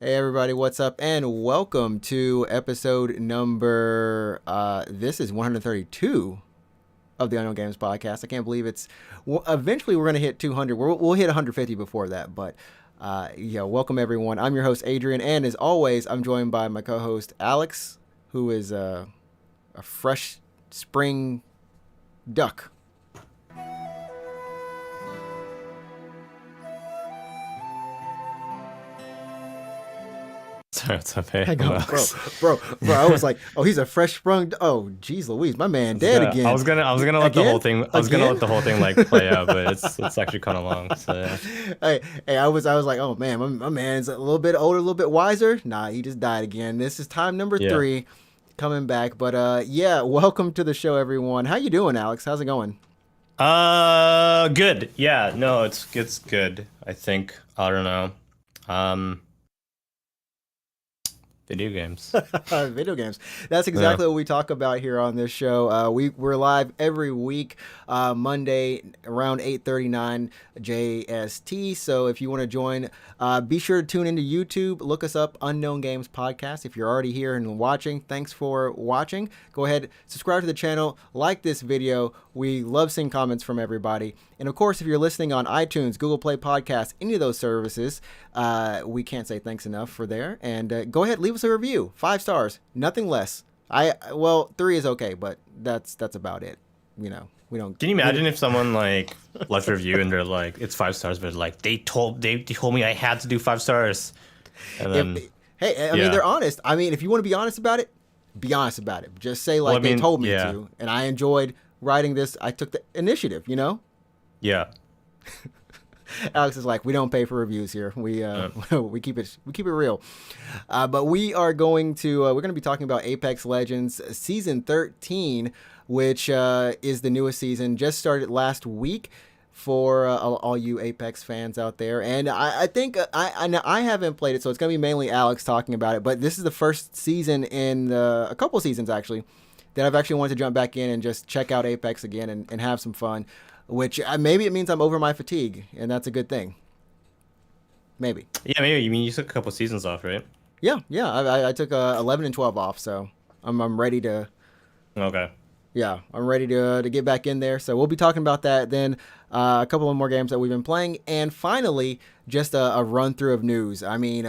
Hey everybody, what's up? And welcome to episode number this is 132 of the Unknown Games podcast. I can't believe eventually we're going to hit 200. We'll hit 150 before that, but yeah, welcome everyone. I'm your host Adrian, and as always, I'm joined by my co-host Alex, who is a fresh spring duck. Sorry, what's up? Hey, Hang on, bro. I was like, oh, he's a fresh sprung. Oh, geez, Louise, my man, dead again. I was gonna let the whole thing. I was gonna let the whole thing like play out, but it's actually kind of long. So yeah. Hey, I was like, oh man, my man's a little bit older, a little bit wiser. Nah, he just died again. This is time number 3, coming back. But yeah, welcome to the show, everyone. How you doing, Alex? How's it going? Good. Yeah, no, it's good. I think I don't know. Video games. Video games. That's exactly what we talk about here on this show. We're live every week, Monday around 8:39 JST. So if you want to join, be sure to tune into YouTube. Look us up, Unknown Games Podcast. If you're already here and watching, thanks for watching. Go ahead, subscribe to the channel, like this video. We love seeing comments from everybody. And of course, if you're listening on iTunes, Google Play Podcasts, any of those services, we can't say thanks enough for there. And go ahead, leave us a review. 5 stars, nothing less. 3 is okay, but that's about it. You know, we don't. Can you imagine if someone like left a review and they're like, it's 5 stars, but like they told me I had to do 5 stars. And then, I mean, they're honest. I mean, if you want to be honest about it, be honest about it. Just say like they told me to, and I enjoyed writing this. I took the initiative. You know. Yeah. Alex is like, we don't pay for reviews here. We we keep it real. But we are going to we're going to be talking about Apex Legends Season 13, which is the newest season. Just started last week for all you Apex fans out there. And I think I haven't played it, so it's going to be mainly Alex talking about it. But this is the first season in a couple seasons actually that I've actually wanted to jump back in and just check out Apex again and have some fun. Which maybe it means I'm over my fatigue, and that's a good thing. Maybe. Yeah, maybe. You mean you took a couple seasons off, right? Yeah. I took 11 and 12 off, so I'm ready to. Okay. Yeah, I'm ready to get back in there. So we'll be talking about that. Then a couple of more games that we've been playing, and finally just a run through of news. I mean,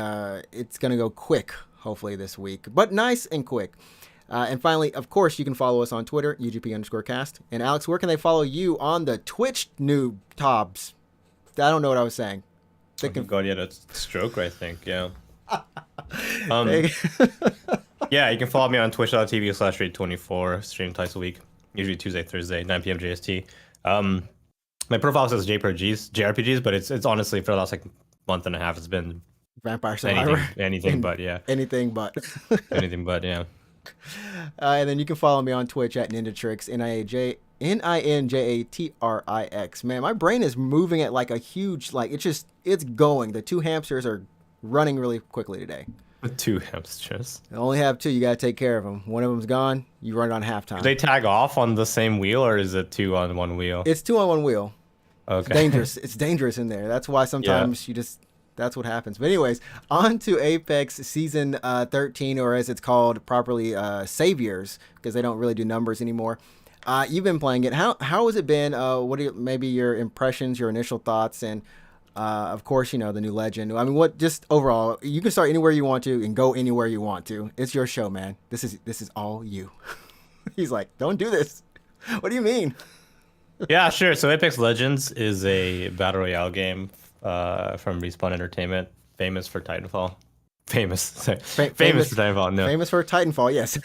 it's gonna go quick, hopefully this week, but nice and quick. And finally, of course, you can follow us on Twitter, UGP_cast. And Alex, where can they follow you on the Twitch noob tobs? I don't know what I was saying. God, yeah, that's stroke, I think. Yeah. Yeah, you can follow me on twitch.tv/rate24. Stream twice a week, usually Tuesday, Thursday, 9 p.m. JST. My profile says JRPGs, but it's honestly for the last like month and a half, it's been Vampire Survivor. Anything but, yeah. Anything but. Anything but, yeah. And then you can follow me on Twitch at Ninjatrix, Ninjatrix. Man, my brain is moving at like a huge, like it's going. The 2 hamsters are running really quickly today. 2 hamsters. I only have 2. You got to take care of them. One of them's gone. You run it on halftime. Do they tag off on the same wheel, or is it 2 on 1 wheel? It's 2 on 1 wheel. Okay. It's dangerous. It's dangerous in there. That's why sometimes that's what happens. But anyways, on to Apex Season 13, or as it's called properly, Saviors, because they don't really do numbers anymore. You've been playing it. How has it been? What are maybe your impressions, your initial thoughts, and of course, you know, the new legend. I mean, what just overall, you can start anywhere you want to and go anywhere you want to. It's your show, man. This is all you. He's like, don't do this. What do you mean? Yeah, sure. So Apex Legends is a battle royale game from Respawn Entertainment, famous for Titanfall. Famous for Titanfall. No, famous for Titanfall. Yes.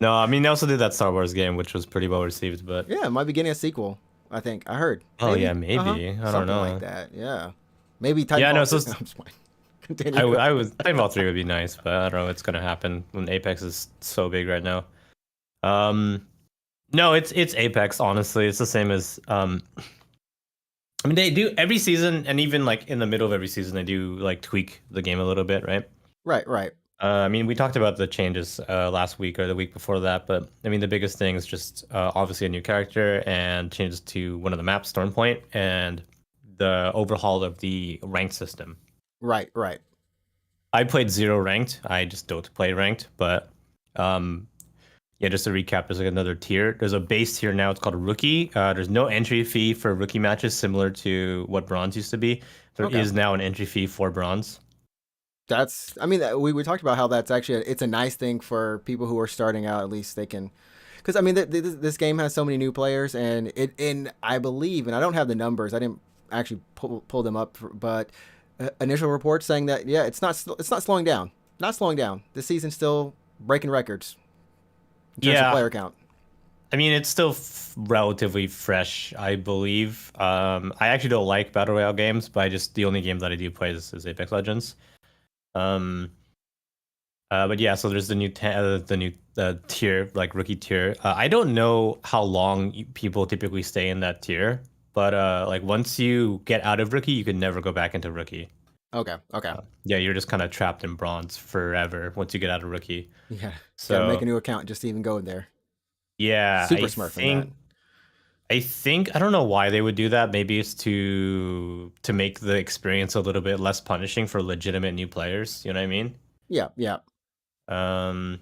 No, I mean they also did that Star Wars game, which was pretty well received. But yeah, it might be getting a sequel. I think I heard. Oh maybe? Yeah, maybe. I don't know. Like that. Yeah, maybe Titanfall. Yeah, no. So continue. I was Titanfall 3 would be nice, but I don't know what's gonna happen when Apex is so big right now. No, it's Apex. Honestly, it's the same as I mean, they do every season, and even like in the middle of every season, they do like tweak the game a little bit, right? Right. I mean, we talked about the changes last week or the week before that, but I mean, the biggest thing is just obviously a new character and changes to one of the maps, Stormpoint, and the overhaul of the rank system. Right. I played zero ranked. I just don't play ranked. But um, yeah, just to recap, there's like another tier. There's a base tier now. It's called rookie. There's no entry fee for rookie matches, similar to what bronze used to be. There Okay. is now an entry fee for bronze. I mean, we talked about how that's actually it's a nice thing for people who are starting out. At least they can, because I mean, this game has so many new players, and I believe, and I don't have the numbers. I didn't actually pull them up, but initial reports saying that yeah, it's not slowing down, not slowing down. This season's still breaking records in terms of Yeah, player count. I mean, it's still relatively fresh, I believe. I actually don't like battle royale games, but the only game that I do play is Apex Legends. Um, but yeah, so there's the new tier, like rookie tier. I don't know how long people typically stay in that tier, but like once you get out of rookie, you can never go back into rookie. Okay, okay, Yeah, you're just kind of trapped in bronze forever once you get out of rookie. yeah. Got to make a So new account just to even go in there. yeah, Super smart from that. I think I don't know why they would do that. Maybe it's to make the experience a little bit less punishing for legitimate new players. You know what I mean? Yeah, yeah. Um,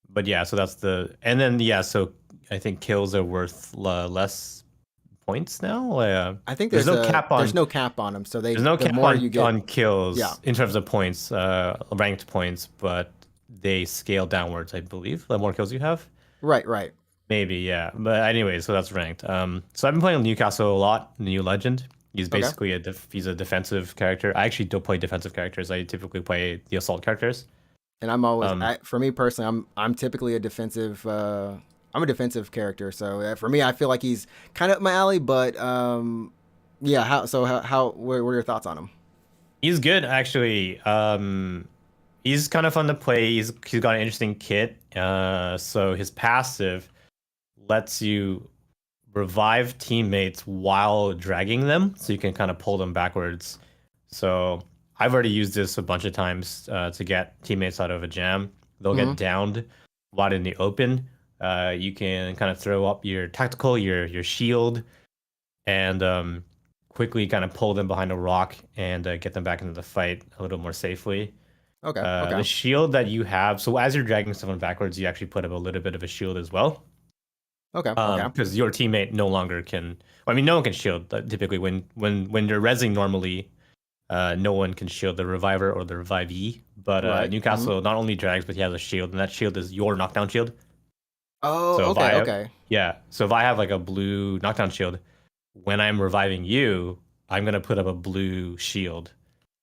but yeah, so that's and then yeah, so I think kills are worth less points now. I think There's no cap there's on no cap on them, so there's no the cap more you get, on yeah. kills in terms of points, ranked points, but they scale downwards, I believe. The more kills you have. Right, right. Maybe, yeah. But anyway, so that's ranked. So I've been playing Newcastle a lot, the new legend. He's Okay. basically he's a defensive character. I actually don't play defensive characters. I typically play the assault characters. And I'm always, Um, for me personally, I'm typically a defensive. I'm a defensive character, so for me, I feel like he's kind of up my alley. But yeah. What are your thoughts on him? he's good actually. He's kind of fun to play. He's got an interesting kit. So his passive lets you revive teammates while dragging them, so you can kind of pull them backwards. So I've already used this a bunch of times to get teammates out of a jam. They'll Mm-hmm. get downed wide in the open. You can kind of throw up your tactical, your shield, and quickly kind of pull them behind a rock and get them back into the fight a little more safely. Okay, The okay, shield that you have, so as you're dragging someone backwards, you actually put up a little bit of a shield as well. okay. Because your teammate no longer can. Well, I mean, no one can shield. Typically, when you're rezzing normally, no one can shield the reviver or the revivee. But Right. Newcastle not only drags, but he has a shield, and that shield is your knockdown shield. Oh, So okay, okay. yeah, so if I have like a blue knockdown shield, when I'm reviving you, I'm gonna put up a blue shield.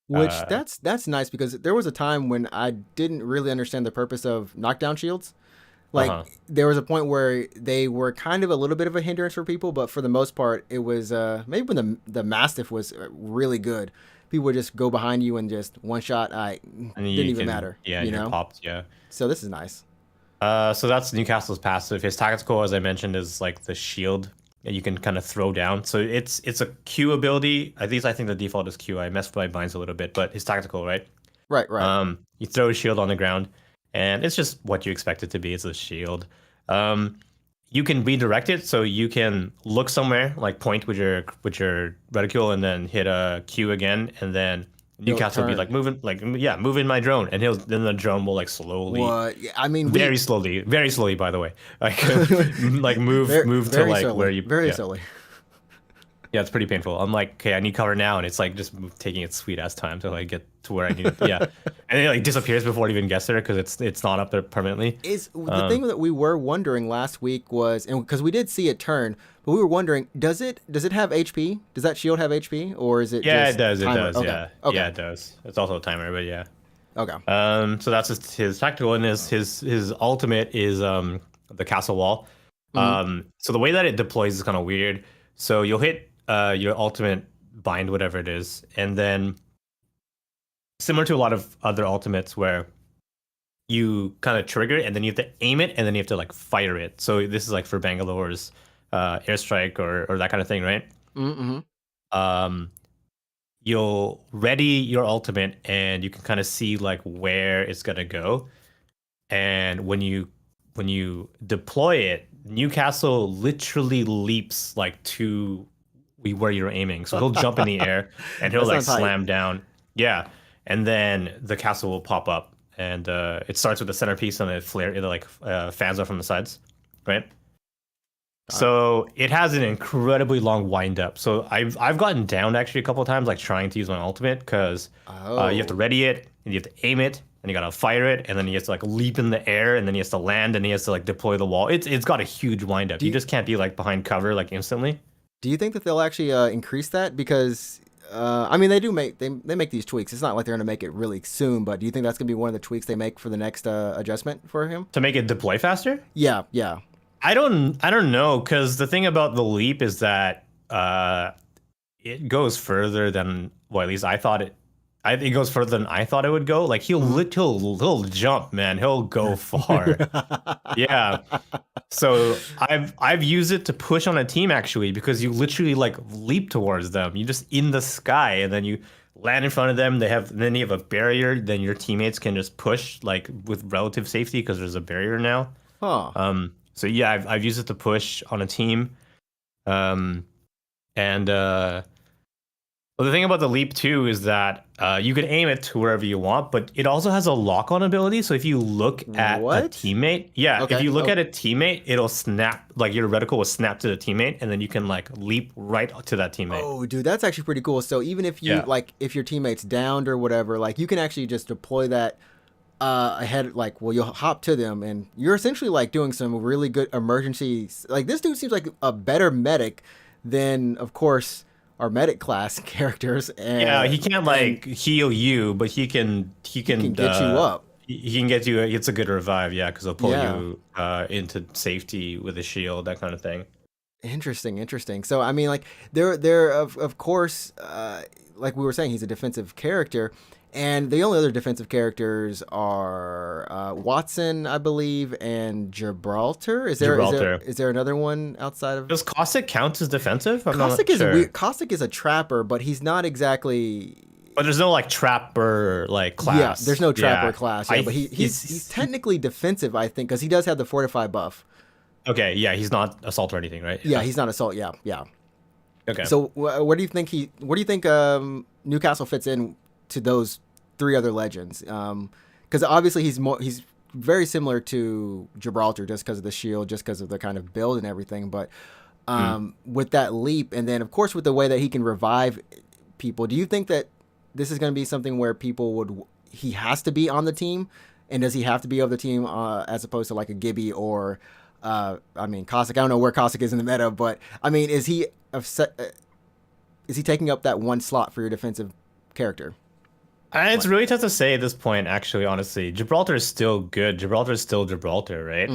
Which that's nice because there was a time when I didn't really understand the purpose of knockdown shields. Like Uh-huh. there was a point where they were kind of a little bit of a hindrance for people, but for the most part, it was maybe when the Mastiff was really good. People would just go behind you and just one shot. I And didn't you even can, matter. yeah, You you're know. popped, yeah. So this is nice. So that's Newcastle's passive. His tactical, as I mentioned, is like the shield that you can kind of throw down. So it's a Q ability. At least I think the default is Q. I messed with my binds a little bit, but his tactical, right? Right, right. You throw a shield on the ground, and it's just what you expect it to be. It's a shield. You can redirect it, so you can look somewhere, like point with your reticule, and then hit a Q again, and then Newcastle will be turn. like moving my drone, and then the drone will like slowly, What? Yeah, I mean, very slowly, by the way, like like move to very like slowly, where you very yeah. slowly. Yeah, it's pretty painful. I'm like, okay, I need cover now, and it's like just taking its sweet ass time to like get to where I need. Yeah, and it like disappears before it even gets there because it's not up there permanently. Is the thing that we were wondering last week was, and because we did see it turn, but we were wondering, does it have HP? Does that shield have HP, or is it? Yeah, just it does. It timer? does. Okay. Yeah, Okay. yeah, it does. It's also a timer, but yeah. Okay. So that's his tactical, and his ultimate is the castle wall. So the way that it deploys is kind of weird. So you'll hit your ultimate bind, whatever it is, and then similar to a lot of other ultimates where you kind of trigger it and then you have to aim it and then you have to like fire it. So this is like for Bangalore's airstrike or that kind of thing, right? Mm-hmm. Um, you'll ready your ultimate and you can kind of see like where it's gonna go. And when you deploy it, Newcastle literally leaps like to where you're aiming. So he'll jump in the air and he'll That like sounds hype. slam down. Yeah. and then the castle will pop up, and it starts with the centerpiece, and it like fans out from the sides, right? So it has an incredibly long wind up. So I've gotten downed actually a couple of times, like trying to use my ultimate, because you have to ready it, and you have to aim it, and you gotta fire it, and then he has to like leap in the air, and then he has to land, and he has to like deploy the wall. It's got a huge wind up. You just can't be like behind cover like instantly. Do you think that they'll actually increase that? Because I mean, they do make they make these tweaks. It's not like they're gonna make it really soon, but do you think that's gonna be one of the tweaks they make for the next adjustment for him? To make it deploy faster? Yeah, yeah. I don't know, because the thing about the leap is that it goes further than, well, at least I thought it. It goes further than I thought it would go. Like he'll jump, man. He'll go far. Yeah. So I've used it to push on a team actually, because you literally like leap towards them. You just in the sky, and then you land in front of them. Then you have a barrier. Then your teammates can just push like with relative safety because there's a barrier now. Huh. So yeah, I've used it to push on a team, and well, the thing about the leap too is that you can aim it to wherever you want, but it also has a lock-on ability. So if you look at a teammate, if you look at a teammate, it'll snap, like your reticle will snap to the teammate, and then you can like leap right to that teammate. Oh, dude, that's actually pretty cool. So even if you like, if your teammate's downed or whatever, like you can actually just deploy that ahead, like, well, you'll hop to them, and you're essentially like doing some really good emergency. Like this dude seems like a better medic than, of course, our medic class characters. And, yeah, he can't like heal you, but he can get you up. He can get you. It's a good revive, yeah, because he'll pull you into safety with a shield, that kind of thing. Interesting. So I mean, like they're of course, like we were saying, he's a defensive character. And the only other defensive characters are Watson, I believe, and Gibraltar. Is there another one outside of? Does Caustic count as defensive? Caustic is weird. Caustic is a trapper, but he's not exactly. But there's no like trapper like class. Yeah, there's no trapper class. Yeah, but he's technically defensive, I think, because he does have the fortify buff. Okay, yeah, he's not assault or anything, right? Yeah, he's not assault. Yeah. Okay. So where do you think Newcastle fits in to those three other legends? Because obviously he's very similar to Gibraltar, just because of the shield, just because of the kind of build and everything. But with that leap, and then of course with the way that he can revive people, do you think that this is going to be something where he has to be on the team, and does he have to be of the team as opposed to like a Gibby or I mean Caustic? I don't know where Caustic is in the meta, but I mean, is he taking up that one slot for your defensive character? It's really tough to say at this point, actually, honestly. Gibraltar is still good. Gibraltar is still Gibraltar, right?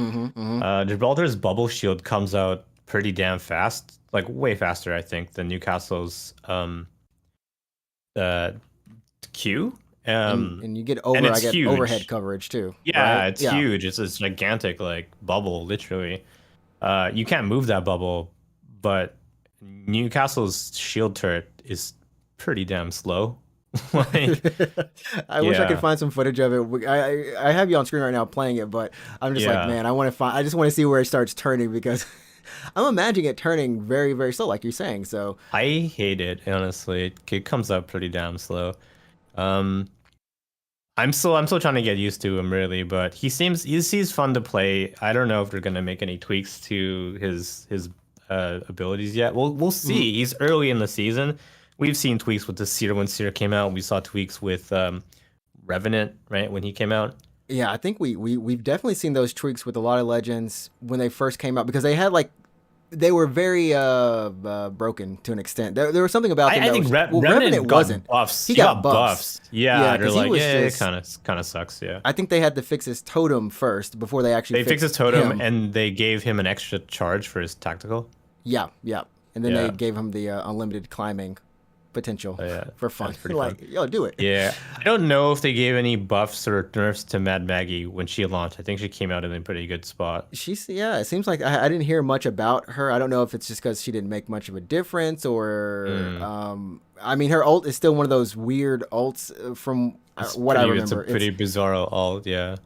Gibraltar's bubble shield comes out pretty damn fast, like way faster, I think, than Newcastle's Q. And you get overhead coverage too. Yeah, right? It's huge. It's this gigantic like bubble, literally. You can't move that bubble, but Newcastle's shield turret is pretty damn slow. I wish I could find some footage of it. I have you on screen right now playing it, but I'm just like, man, I just want to see where it starts turning, because I'm imagining it turning very, very slow, like you're saying. So I hate it, honestly. It comes up pretty damn slow. I'm still trying to get used to him, really, but he's fun to play. I don't know if they're gonna make any tweaks to his abilities yet. We'll see. He's early in the season. We've seen tweaks with the Seer when Seer came out. We saw tweaks with Revenant, right, when he came out. Yeah, I think we've definitely seen those tweaks with a lot of legends when they first came out, because they were very broken to an extent. There was something about them. I think Revenant wasn't buffs. He got buffs. Yeah, they're like, it kind of sucks. Yeah, I think they had to fix his totem first before they actually fixed his totem, and they gave him an extra charge for his tactical. Yeah, and then they gave him the unlimited climbing potential for fun. Fun. Yo, do it. Yeah, I don't know if they gave any buffs or nerfs to Mad Maggie when she launched. I think she came out in a pretty good spot. It seems like I didn't hear much about her. I don't know if it's just because she didn't make much of a difference, or I mean, her ult is still one of those weird ults from what I remember. It's a pretty bizarre ult, yeah.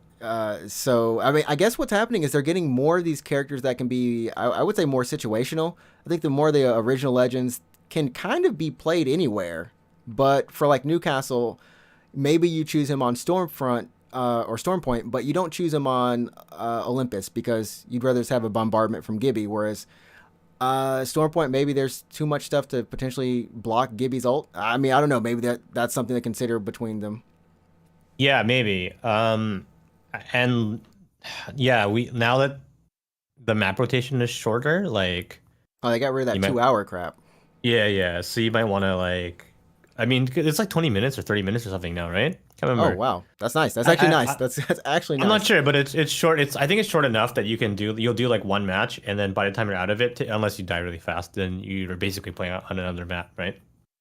So I mean, I guess what's happening is they're getting more of these characters that can be, I would say, more situational. I think the more the original legends can kind of be played anywhere, but for like Newcastle, maybe you choose him on Stormfront or Stormpoint, but you don't choose him on Olympus because you'd rather just have a bombardment from Gibby. Whereas Stormpoint, maybe there's too much stuff to potentially block Gibby's ult. I mean, I don't know. Maybe that's something to consider between them. Yeah, maybe. And yeah, we now that the map rotation is shorter, like Oh, they got rid of that 2 hour crap. yeah. So you might want to like, I mean, it's like 20 minutes or 30 minutes or something now, right? Can't Oh remember. wow, that's nice. That's actually nice. That's actually nice. I'm not sure, but it's short. I think it's short enough that you'll do like one match, and then by the time you're out of it, unless you die really fast, then you're basically playing on another map, right?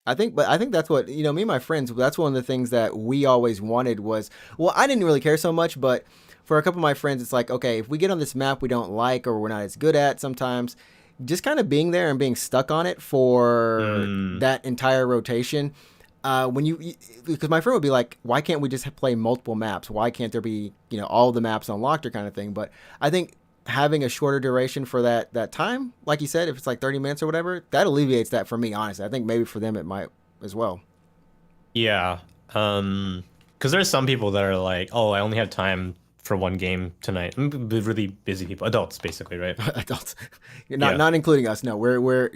I think that's what, me and my friends, that's one of the things that we always wanted was, well, I didn't really care so much, but for a couple of my friends, it's like, okay, if we get on this map we don't like or we're not as good at sometimes, just kind of being there and being stuck on it for that entire rotation. Because my friend would be like, why can't we just play multiple maps? Why can't there be, all the maps unlocked or kind of thing? But I think having a shorter duration for that time, like you said, if it's like 30 minutes or whatever, that alleviates that for me, honestly. I think maybe for them it might as well. Yeah. Because there's some people that are like, oh, I only have time for one game tonight. Really busy people, adults basically, right? Adults, not including us. No, we're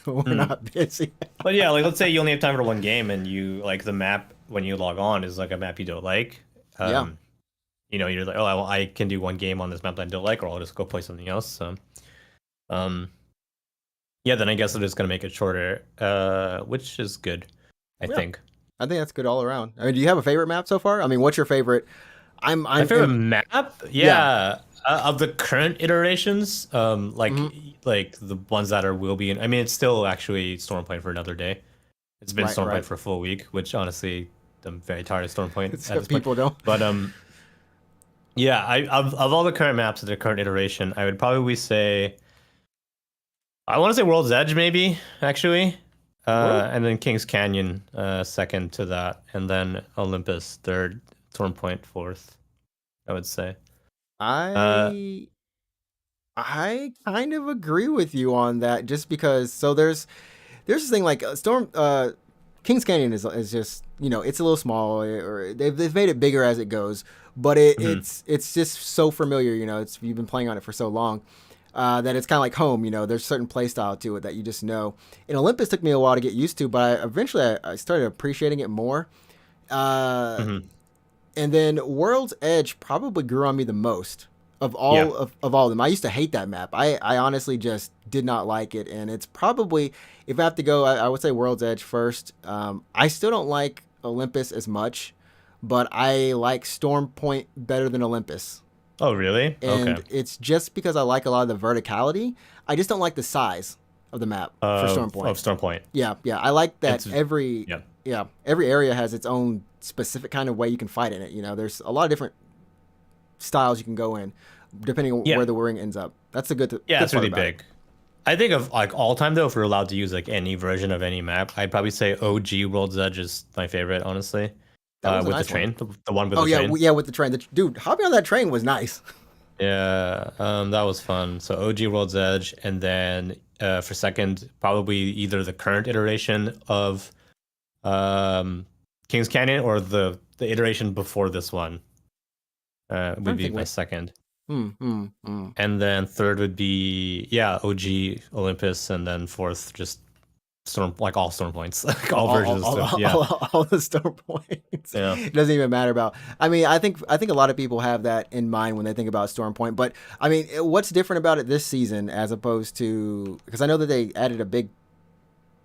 not busy. But yeah, like let's say you only have time for one game, and you like the map when you log on is like a map you don't like. Yeah. You're like, oh, I can do one game on this map that I don't like, or I'll just go play something else. So, yeah, then I guess they're just gonna make it shorter, which is good, I think. I think that's good all around. I mean, do you have a favorite map so far? I mean, what's your favorite? My favorite map, yeah. Of the current iterations, like the ones that will be. I mean, it's still actually Stormpoint for another day. It's been Stormpoint for a full week, which honestly, I'm very tired of Stormpoint. At this people don't. But yeah, of all the current maps of the current iteration, I would probably say, I want to say World's Edge, maybe actually, and then King's Canyon second to that, and then Olympus third, Stormpoint fourth. I would say. I kind of agree with you on that, just because. So there's this thing like Kings Canyon is just, it's a little small, or they've made it bigger as it goes, but it's just so familiar, you've been playing on it for so long that it's kind of like home. There's a certain play style to it that you just know. And Olympus took me a while to get used to, but eventually I started appreciating it more. And then World's Edge probably grew on me the most of all of all of them. I used to hate that map. I honestly just did not like it, and it's probably, if I have to go, I would say World's Edge first. I still don't like Olympus as much, but I like Stormpoint better than Olympus. Oh, really? And it's just because I like a lot of the verticality. I just don't like the size of the map for Stormpoint. Of Stormpoint. Yeah. I like that every area has its own specific kind of way you can fight in it. There's a lot of different styles you can go in, depending on where the ring ends up. That's a good. It's really big. I think of like all time though, if we're allowed to use like any version of any map, I'd probably say OG World's Edge is my favorite, honestly. With the train, the one with the train. Yeah, with the train. Dude, hopping on that train was nice. Yeah, that was fun. So OG World's Edge, and then for second, probably either the current iteration of King's Canyon or the iteration before this one would be my second. And then third would be OG Olympus, and then fourth just all storm points, like all versions of Storm. All the storm points. Yeah, it doesn't even matter about. I mean, I think a lot of people have that in mind when they think about Storm Point. But I mean, what's different about it this season as opposed to, because I know that they added a big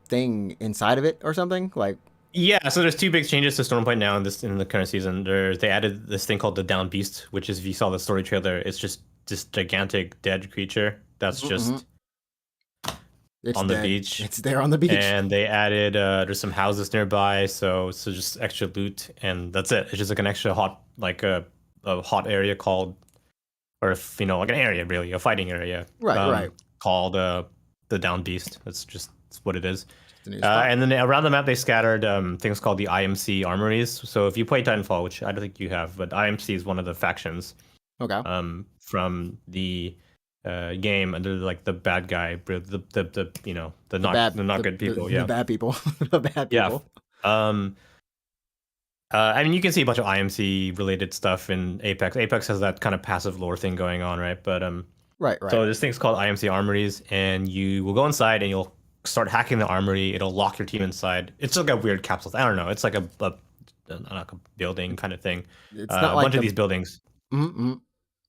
thing inside of it or something like. Yeah, so there's two big changes to Stormpoint now in the current season. They added this thing called the Down Beast, which is, if you saw the story trailer, it's just this gigantic dead creature that's just on the beach. It's there on the beach. And they added there's some houses nearby, so just extra loot, and that's it. It's just like an extra hot, like a hot area called, or if like an area really, a fighting area. Right. Called the Down Beast. That's what it is. And then around the map, they scattered things called the Imc Armories. So if you play Titanfall, which I don't think you have, but Imc is one of the factions. Okay. From the game, and they're like the bad guy, the not good people. The bad people. The bad people. Yeah. I mean, you can see a bunch of IMC related stuff in Apex. Apex has that kind of passive lore thing going on, right? But Right, right. so this thing's called IMC Armories, and you will go inside and you'll start hacking the armory. It'll lock your team inside. It's like a weird capsule. I don't know. It's like like a building kind of thing. It's not A like bunch of these buildings. Mm-hmm.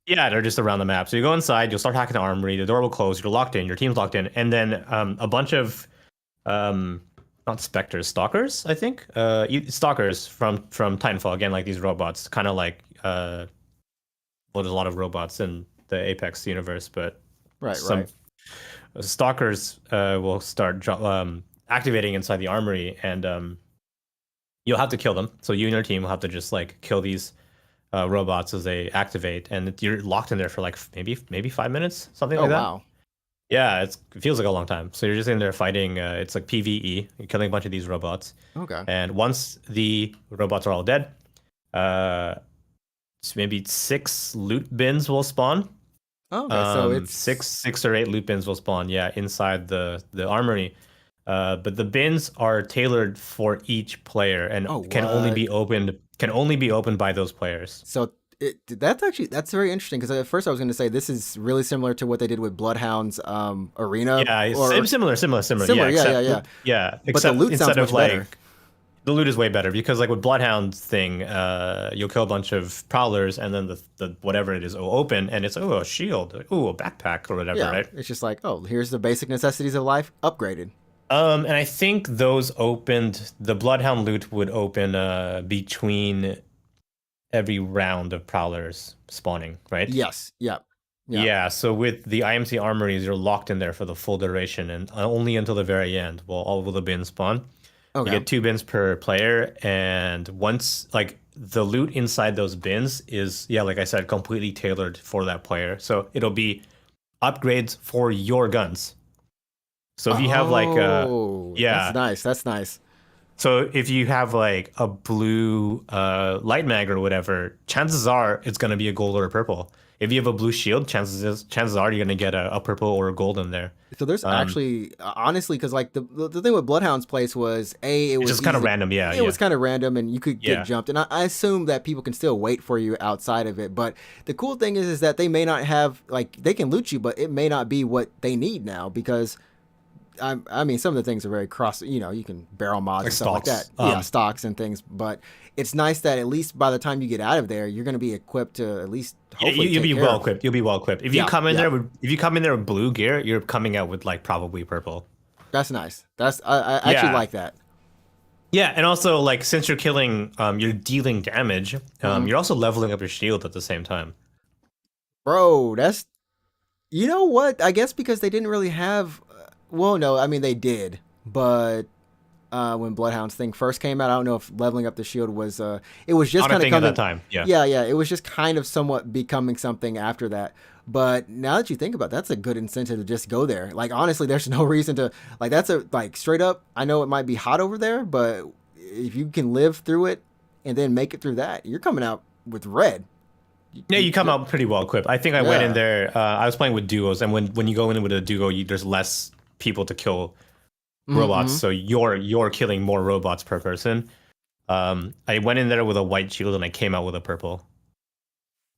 Yeah, they're just around the map. So you go inside, you'll start hacking the armory. The door will close. You're locked in. Your team's locked in, and then a bunch of um, not specters, stalkers, I think. Stalkers from Titanfall, again, like these robots, kind of like well, there's a lot of robots in the Apex universe, but some stalkers will start activating inside the armory, and you'll have to kill them. So you and your team will have to just like kill these robots as they activate, and you're locked in there for like maybe 5 minutes, something like that. Wow. Yeah, it feels like a long time. So you're just in there fighting. It's like PvE. You're killing a bunch of these robots. Okay. And once the robots are all dead, maybe 6 loot bins will spawn. Okay, so it's 6 or 8 loot bins will spawn. Yeah, inside the armory. But the bins are tailored for each player and can only be opened by those players. So that's very interesting, because at first I was going to say this is really similar to what they did with Bloodhound's arena. Yeah, similar. Yeah. But the loot sounds much better. The loot is way better because like with Bloodhound's thing, you'll kill a bunch of prowlers and then the whatever it is will open and it's a shield, a backpack or whatever, right? It's just like, here's the basic necessities of life upgraded. And I think those opened, the Bloodhound loot would open between every round of prowlers spawning, right? Yes. Yeah. Yeah, so with the IMC armories, you're locked in there for the full duration and only until the very end will all of the bins spawn. Okay. You get 2 bins per player, and once like the loot inside those bins is, like I said, completely tailored for that player. So it'll be upgrades for your guns. So if you have like that's nice. So if you have like a blue light mag or whatever, chances are it's going to be a gold or a purple. If you have a blue shield, chances are you're going to get a purple or a gold in there. So there's actually, honestly, because like the thing with Bloodhound's place was it was just kind of random, It was kind of random, and you could get jumped. And I assume that people can still wait for you outside of it. But the cool thing is that they may not have, like, they can loot you, but it may not be what they need now, because I mean, some of the things are very cross. You can barrel mods and stuff like that. Stocks and things. But it's nice that at least by the time you get out of there, you're going to be equipped to at least hopefully you'll be well equipped. You'll be well equipped. If you come in there with blue gear, you're coming out with like probably purple. That's nice. I actually like that. Yeah, and also like since you're killing, you're dealing damage. You're also leveling up your shield at the same time. Bro, that's, you know what? I guess because they didn't really have. Well, no, I mean they did, but when Bloodhound's thing first came out, I don't know if leveling up the shield was. It was just kind of coming at that time. Yeah. It was just kind of somewhat becoming something after that. But now that you think about it, that's a good incentive to just go there. Like honestly, there's no reason to like. That's straight up. I know it might be hot over there, but if you can live through it and then make it through that, you're coming out with red. Yeah, you come out pretty well equipped. I think I went in there. I was playing with duos, and when you go in with a duo, there's less people to kill robots, so you're killing more robots per person. I went in there with a white shield and I came out with a purple.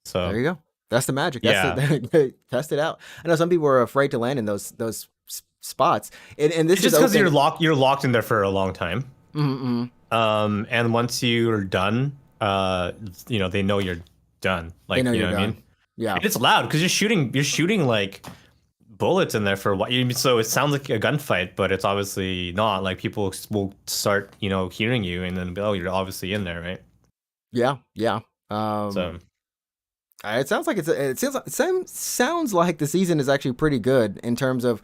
So there you go. That's the magic. Test it out. I know some people are afraid to land in those spots, and this is just because you're locked in there for a long time. And once you're done, they know you're done. Like, you know what I mean? Yeah. And it's loud because you're shooting like bullets in there for a while. So it sounds like a gunfight, but it's obviously not. Like people will start, hearing you and then be, oh, you're obviously in there, right? Yeah. It sounds like sounds like the season is actually pretty good in terms of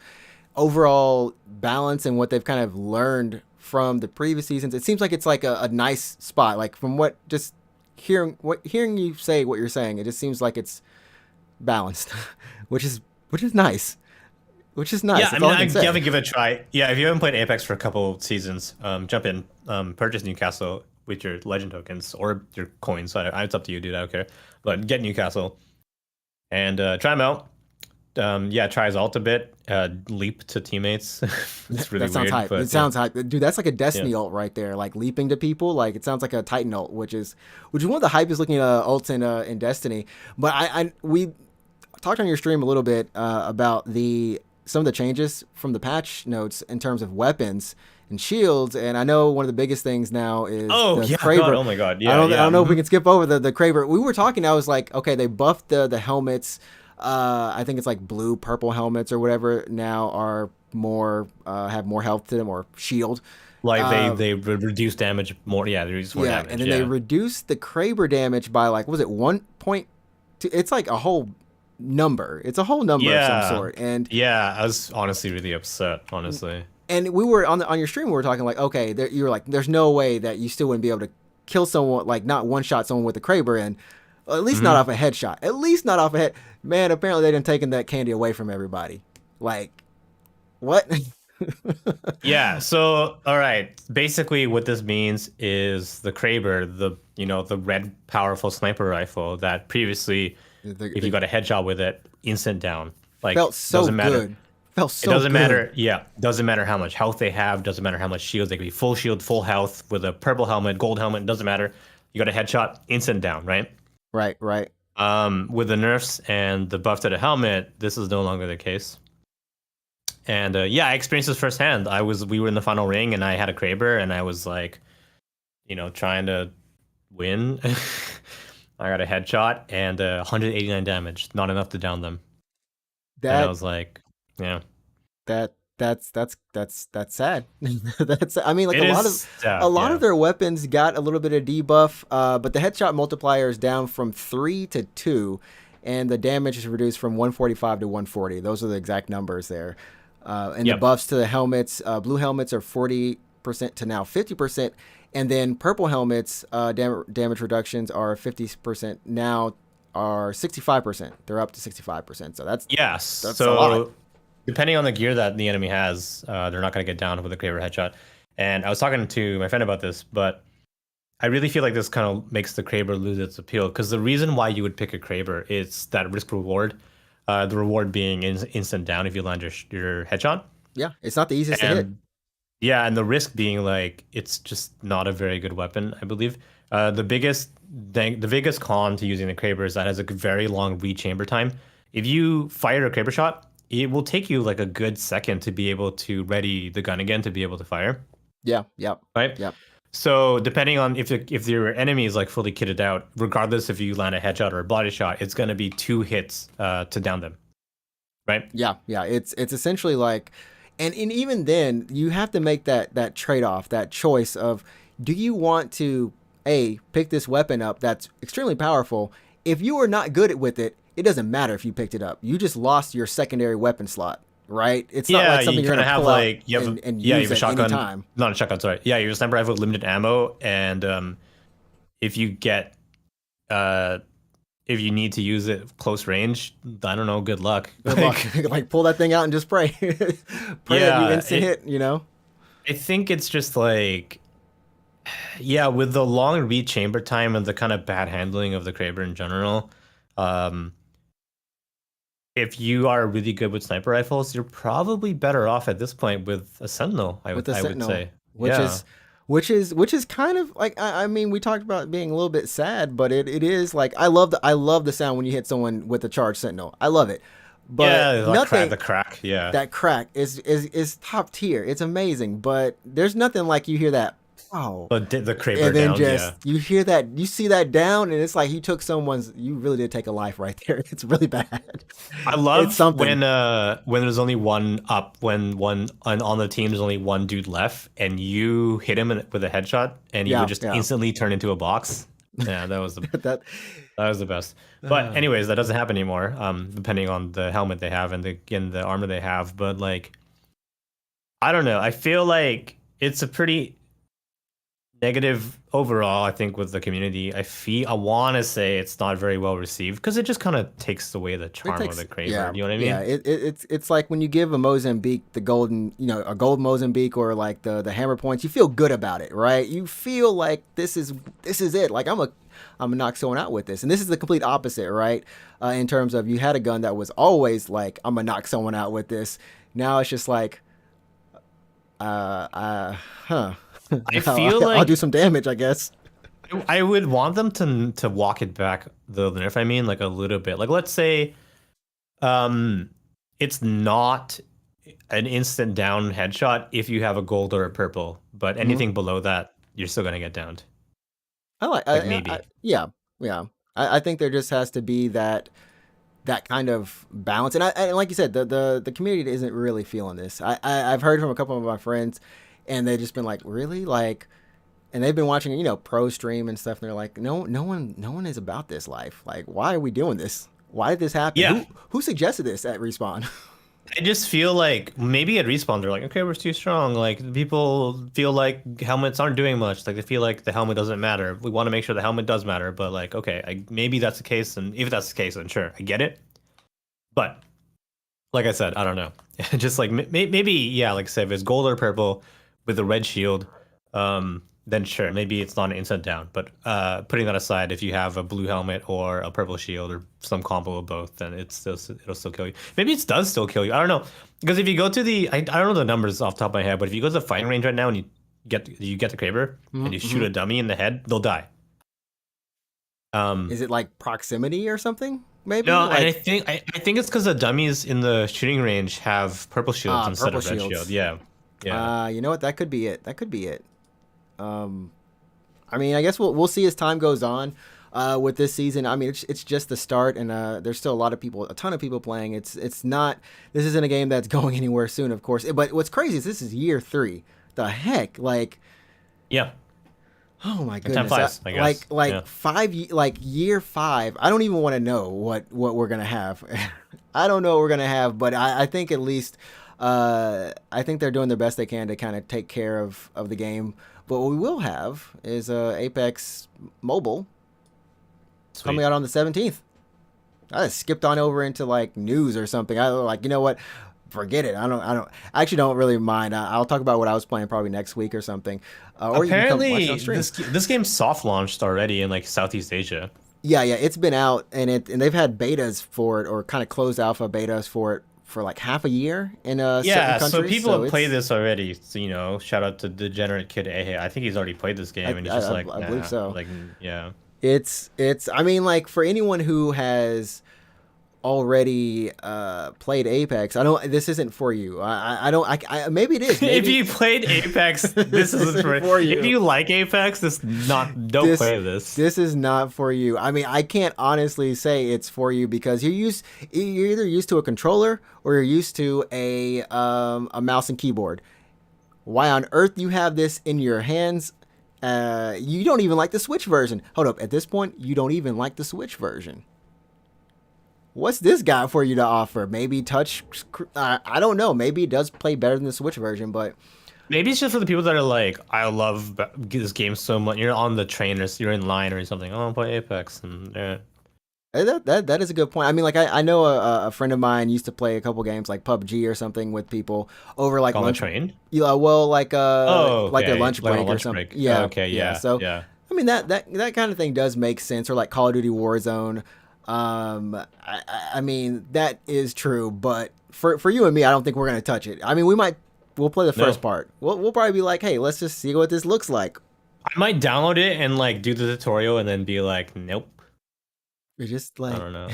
overall balance and what they've kind of learned from the previous seasons. It seems like it's like a nice spot. Like from what just hearing you say what you're saying, it just seems like it's balanced, which is nice. Which is nice. Yeah, I mean, I haven't given it a try. Yeah, if you haven't played Apex for a couple seasons, jump in, purchase Newcastle with your legend tokens or your coins. It's up to you, dude. I don't care. But get Newcastle and try them out. Yeah, try his ult a bit. Leap to teammates. It's really That sounds weird, hype. but It sounds hype, dude. That's like a yeah. Destiny ult right there, like leaping to people. Like it sounds like a Titan ult, which is one of the hypest looking ults in Destiny. But we talked on your stream a little bit about the some of the changes from the patch notes in terms of weapons and shields, and I know one of the biggest things now is Oh the yeah, God. Kraber. Oh my God. I Yeah, don't I yeah. don't know if we can skip over the Kraber. We were talking. I was like, okay, they buffed the helmets. I think it's like blue, purple helmets or whatever now are more have more health to them or shield. Like Uh, they reduce damage more. Yeah, they reduce more yeah, and damage. then they Yeah. reduced the Kraber damage by like was it 1.2? It's like a whole number. It's a whole number of some Yeah. sort. And Yeah. I was honestly really upset. Honestly. we were on your stream. We were talking like, okay, you were like, there's no way that you still wouldn't be able to kill someone, like not one shot someone with a Kraber, and at least not Hmm. off a headshot. At least not off a head. Man, apparently they didn't taken that candy away from everybody. Like what? Yeah. So all right. Basically, what this means is the Kraber, the red powerful sniper rifle that previously, if you The got a headshot with it, instant down. Like felt so doesn't matter. good. Felt It so doesn't good. matter. Yeah, doesn't matter how much health they have. Doesn't matter how much shield. They could be full shield, full health with a purple helmet, gold helmet. Doesn't matter. You got a headshot, instant down, right? Right, right. With the nerfs and the buff to the helmet, this is no longer the case. And yeah, I experienced this firsthand. We were in the final ring, and I had a Kraber, and I was like, trying to win. I got a headshot and 189 damage, not enough to down them. And I That was like, yeah. that's sad. That's I mean like It is a sad, lot of yeah. their weapons got a little bit of debuff, but the headshot multiplier is down from 3 to 2, and the damage is reduced from 145 to 140. Those are the exact numbers there. And the Yep. buffs to the helmets, blue helmets are 40% to now 50%, and then purple helmets damage reductions are 50% now are 65%. They're up to 65%. So Yes. that's a lot. So depending on the gear that the enemy has, they're not going to get down with a Kraber headshot. And I was talking to my friend about this, but I really feel like this kind of makes the Kraber lose its appeal because the reason why you would pick a Kraber is that risk reward. The reward being instant down if you land your headshot, Yeah, it's not the easiest to hit. and yeah, and the risk being like it's just not a very good weapon, I believe. The biggest con to using the Kraber is that it has a very long rechamber time. If you fire a Kraber shot, it will take you like a good second to be able to ready the gun again to be able to fire, Yeah, yep, right? yep. So depending on if your enemy is like fully kitted out, regardless if you land a headshot or a body shot, it's gonna be 2 hits to down them, right? Yeah, yeah. It's essentially like, and even then, you have to make that trade off, that choice of, do you want to pick this weapon up that's extremely powerful? If you are not good with it, it doesn't matter if you picked it up. You just lost your secondary weapon slot, right? It's not Yeah, like something you you're kind of gonna have pull out like you have and yeah, you use have a at any shotgun, time. not a shotgun, sorry. Yeah, you have a sniper rifle with limited ammo, and if you get uh if you need to use it close range, I don't know, good luck. Good luck. Like pull that thing out and just pray, pray that you Yeah, instant hit. You know. I think it's just like yeah, with the long read chamber time and the kind of bad handling of the Kraber in general, um, if you are really good with sniper rifles, you're probably better off at this point with a Sentinel. With the I would Sentinel, say, which yeah, is which is kind of like I mean we talked about being a little bit sad, but it is like I love the sound when you hit someone with a charged Sentinel. I love it, but yeah, nothing the crack, yeah, that crack is top tier. It's amazing, but there's nothing like you hear that wow, but the Kraber and then down, yeah. just you hear that you see that down, and it's like you took someone's you really did take a life right there. It's really bad. I It's love something. when there's only one up, when one on the team there's only one dude left, and you hit him with a headshot, and he would Yeah, just yeah. instantly turn into a box. Yeah, That that was the best. But anyways, that doesn't happen anymore. Depending on the helmet they have and the armor they have. But like, I don't know. I feel like it's a pretty negative overall, I think, with the community. I want to say it's not very well received because it just kind of takes away the charm of the Kraber. Yeah, You know what I yeah. mean? It's like when you give a Mozambique the golden, a gold Mozambique or like the hammer points, you feel good about it, right? You feel like this is it. Like I'm gonna knock someone out with this, and this is the complete opposite, right? In terms of you had a gun that was always like I'm gonna knock someone out with this. Now it's just like, huh. I feel I'll like do some damage, I guess. I would want them to walk it back the nerf. I mean, like a little bit. Like let's say, um, it's not an instant down headshot if you have a gold or a purple, but Hmm. anything below that, you're still gonna get downed. I like, Like maybe. yeah, yeah. I think there just has to be that kind of balance. And like you said, the community isn't really feeling this. I've heard from a couple of my friends, and they've just been like, really, like, and they've been watching, pro stream and stuff. And they're like, no one is about this life. Like, why are we doing this? Why did this happen? Yeah, Who suggested this at Respawn? I just feel like maybe at Respawn they're like, okay, we're too strong. Like people feel like helmets aren't doing much. Like they feel like the helmet doesn't matter. We want to make sure the helmet does matter. But like, okay, maybe that's the case. And if that's the case, then sure, I get it. But like I said, I don't know. Just like maybe, yeah, like I said, if it's gold or purple with a red shield, then sure, maybe it's not an instant down. But putting that aside, if you have a blue helmet or a purple shield or some combo of both, then it'll still kill you. Maybe it does still kill you. I don't know, because if you go to I don't know the numbers off the top of my head, but if you go to the firing range right now and you get the Kraber and you shoot a dummy in the head, they'll die. Is it like proximity or something? Maybe. No, and Like, I think it's because the dummies in the shooting range have purple shields instead purple of red shields. shield. Yeah, yeah. You know what? That could be it. That could be it. Um, I mean, I guess we'll see as time goes on. With this season, I mean, it's just the start, and there's still a ton of people playing. It's not. This isn't a game that's going anywhere soon, of course. But what's crazy is this is year 3. The heck, like, Yeah. oh my And time goodness, flies, I guess. like Yeah. year 5. I don't even want to know what we're gonna have. I don't know what we're gonna have, but I think at least I think they're doing the best they can to kind of take care of the game. But what we will have is Apex Mobile coming Sweet. out on the 17th. I just skipped on over into like news or something. I was like, you know what? Forget it. I actually don't really mind. I'll talk about what I was playing probably next week or something. Or you can come watch it Apparently, on stream. this game soft launched already in like Southeast Asia. Yeah, it's been out, and they've had betas for it, or kind of closed alpha betas for it for like half a year in Yeah, certain countries. so people have played it's- this already. So, shout out to Degenerate Kid Ehe. I think he's already played this game, and he's just like, I nah, believe so. like, yeah. It's I mean, like, for anyone who has already played Apex, this isn't for you. I don't I maybe it is. If Maybe you played Apex, this isn't for you. If you like Apex, don't play this. This is not for you. I mean, I can't honestly say it's for you because you're either used to a controller or you're used to a mouse and keyboard. Why on earth you have this in your hands? You don't even like the Switch version. Hold up, at this point, you don't even like the Switch version. What's this got for you to offer? Maybe touch. I don't know. Maybe it does play better than the Switch version, but Maybe it's just for the people that are like, I love this game so much. You're on the train or you're in line or something. Oh, I'll play Apex. And that is a good point. I mean, like I know a friend of mine used to play a couple games like PUBG or something with people over like on the lunch. train? Yeah, well, like Oh, like their okay. lunch Like on break a or lunch something. break. Yeah. Oh, okay, yeah, So yeah. I mean that kind of thing does make sense. Or like Call of Duty Warzone. I mean that is true, but for you and me, I don't think we're gonna touch it. I mean, we'll play the first part. We'll probably be like, hey, let's just see what this looks like. I might download it and like do the tutorial and then be like, nope. We're just like, I don't know.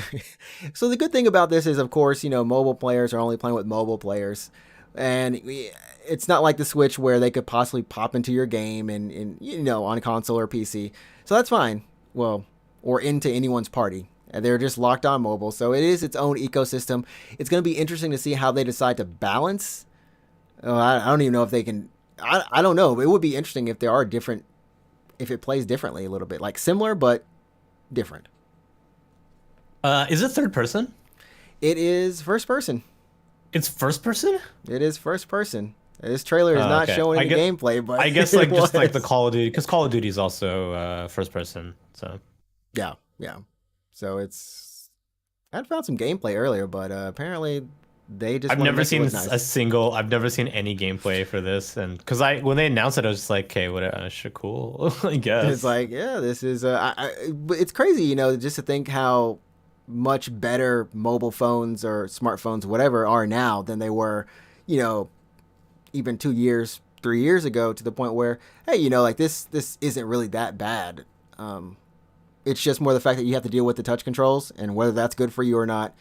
So the good thing about this is, of course, mobile players are only playing with mobile players, and it's not like the Switch where they could possibly pop into your game and on console or PC. So that's fine. Well, or into anyone's party. And they're just locked on mobile, so it is its own ecosystem. It's going to be interesting to see how they decide to balance. I don't even know if they can. I don't know. It would be interesting if there are different, if it plays differently a little bit, like similar but different. Is it third person? It is first person. It's first person? It is first person. This trailer is not Okay. showing any gameplay, but I guess like just like the Call of Duty, because Call of Duty is also first person. So yeah. So I'd found some gameplay earlier, but apparently they just I've wanna never make it seen look nice. I've never seen any gameplay for this, and because when they announced it, I was just like, okay, what? Shit, cool, I guess. It's like, yeah, this is but it's crazy, you know, just to think how much better mobile phones or smartphones, whatever, are now than they were, you know, even 2 years, 3 years ago. To the point where, hey, you know, like this isn't really that bad. It's just more the fact that you have to deal with the touch controls and whether that's good for you or not.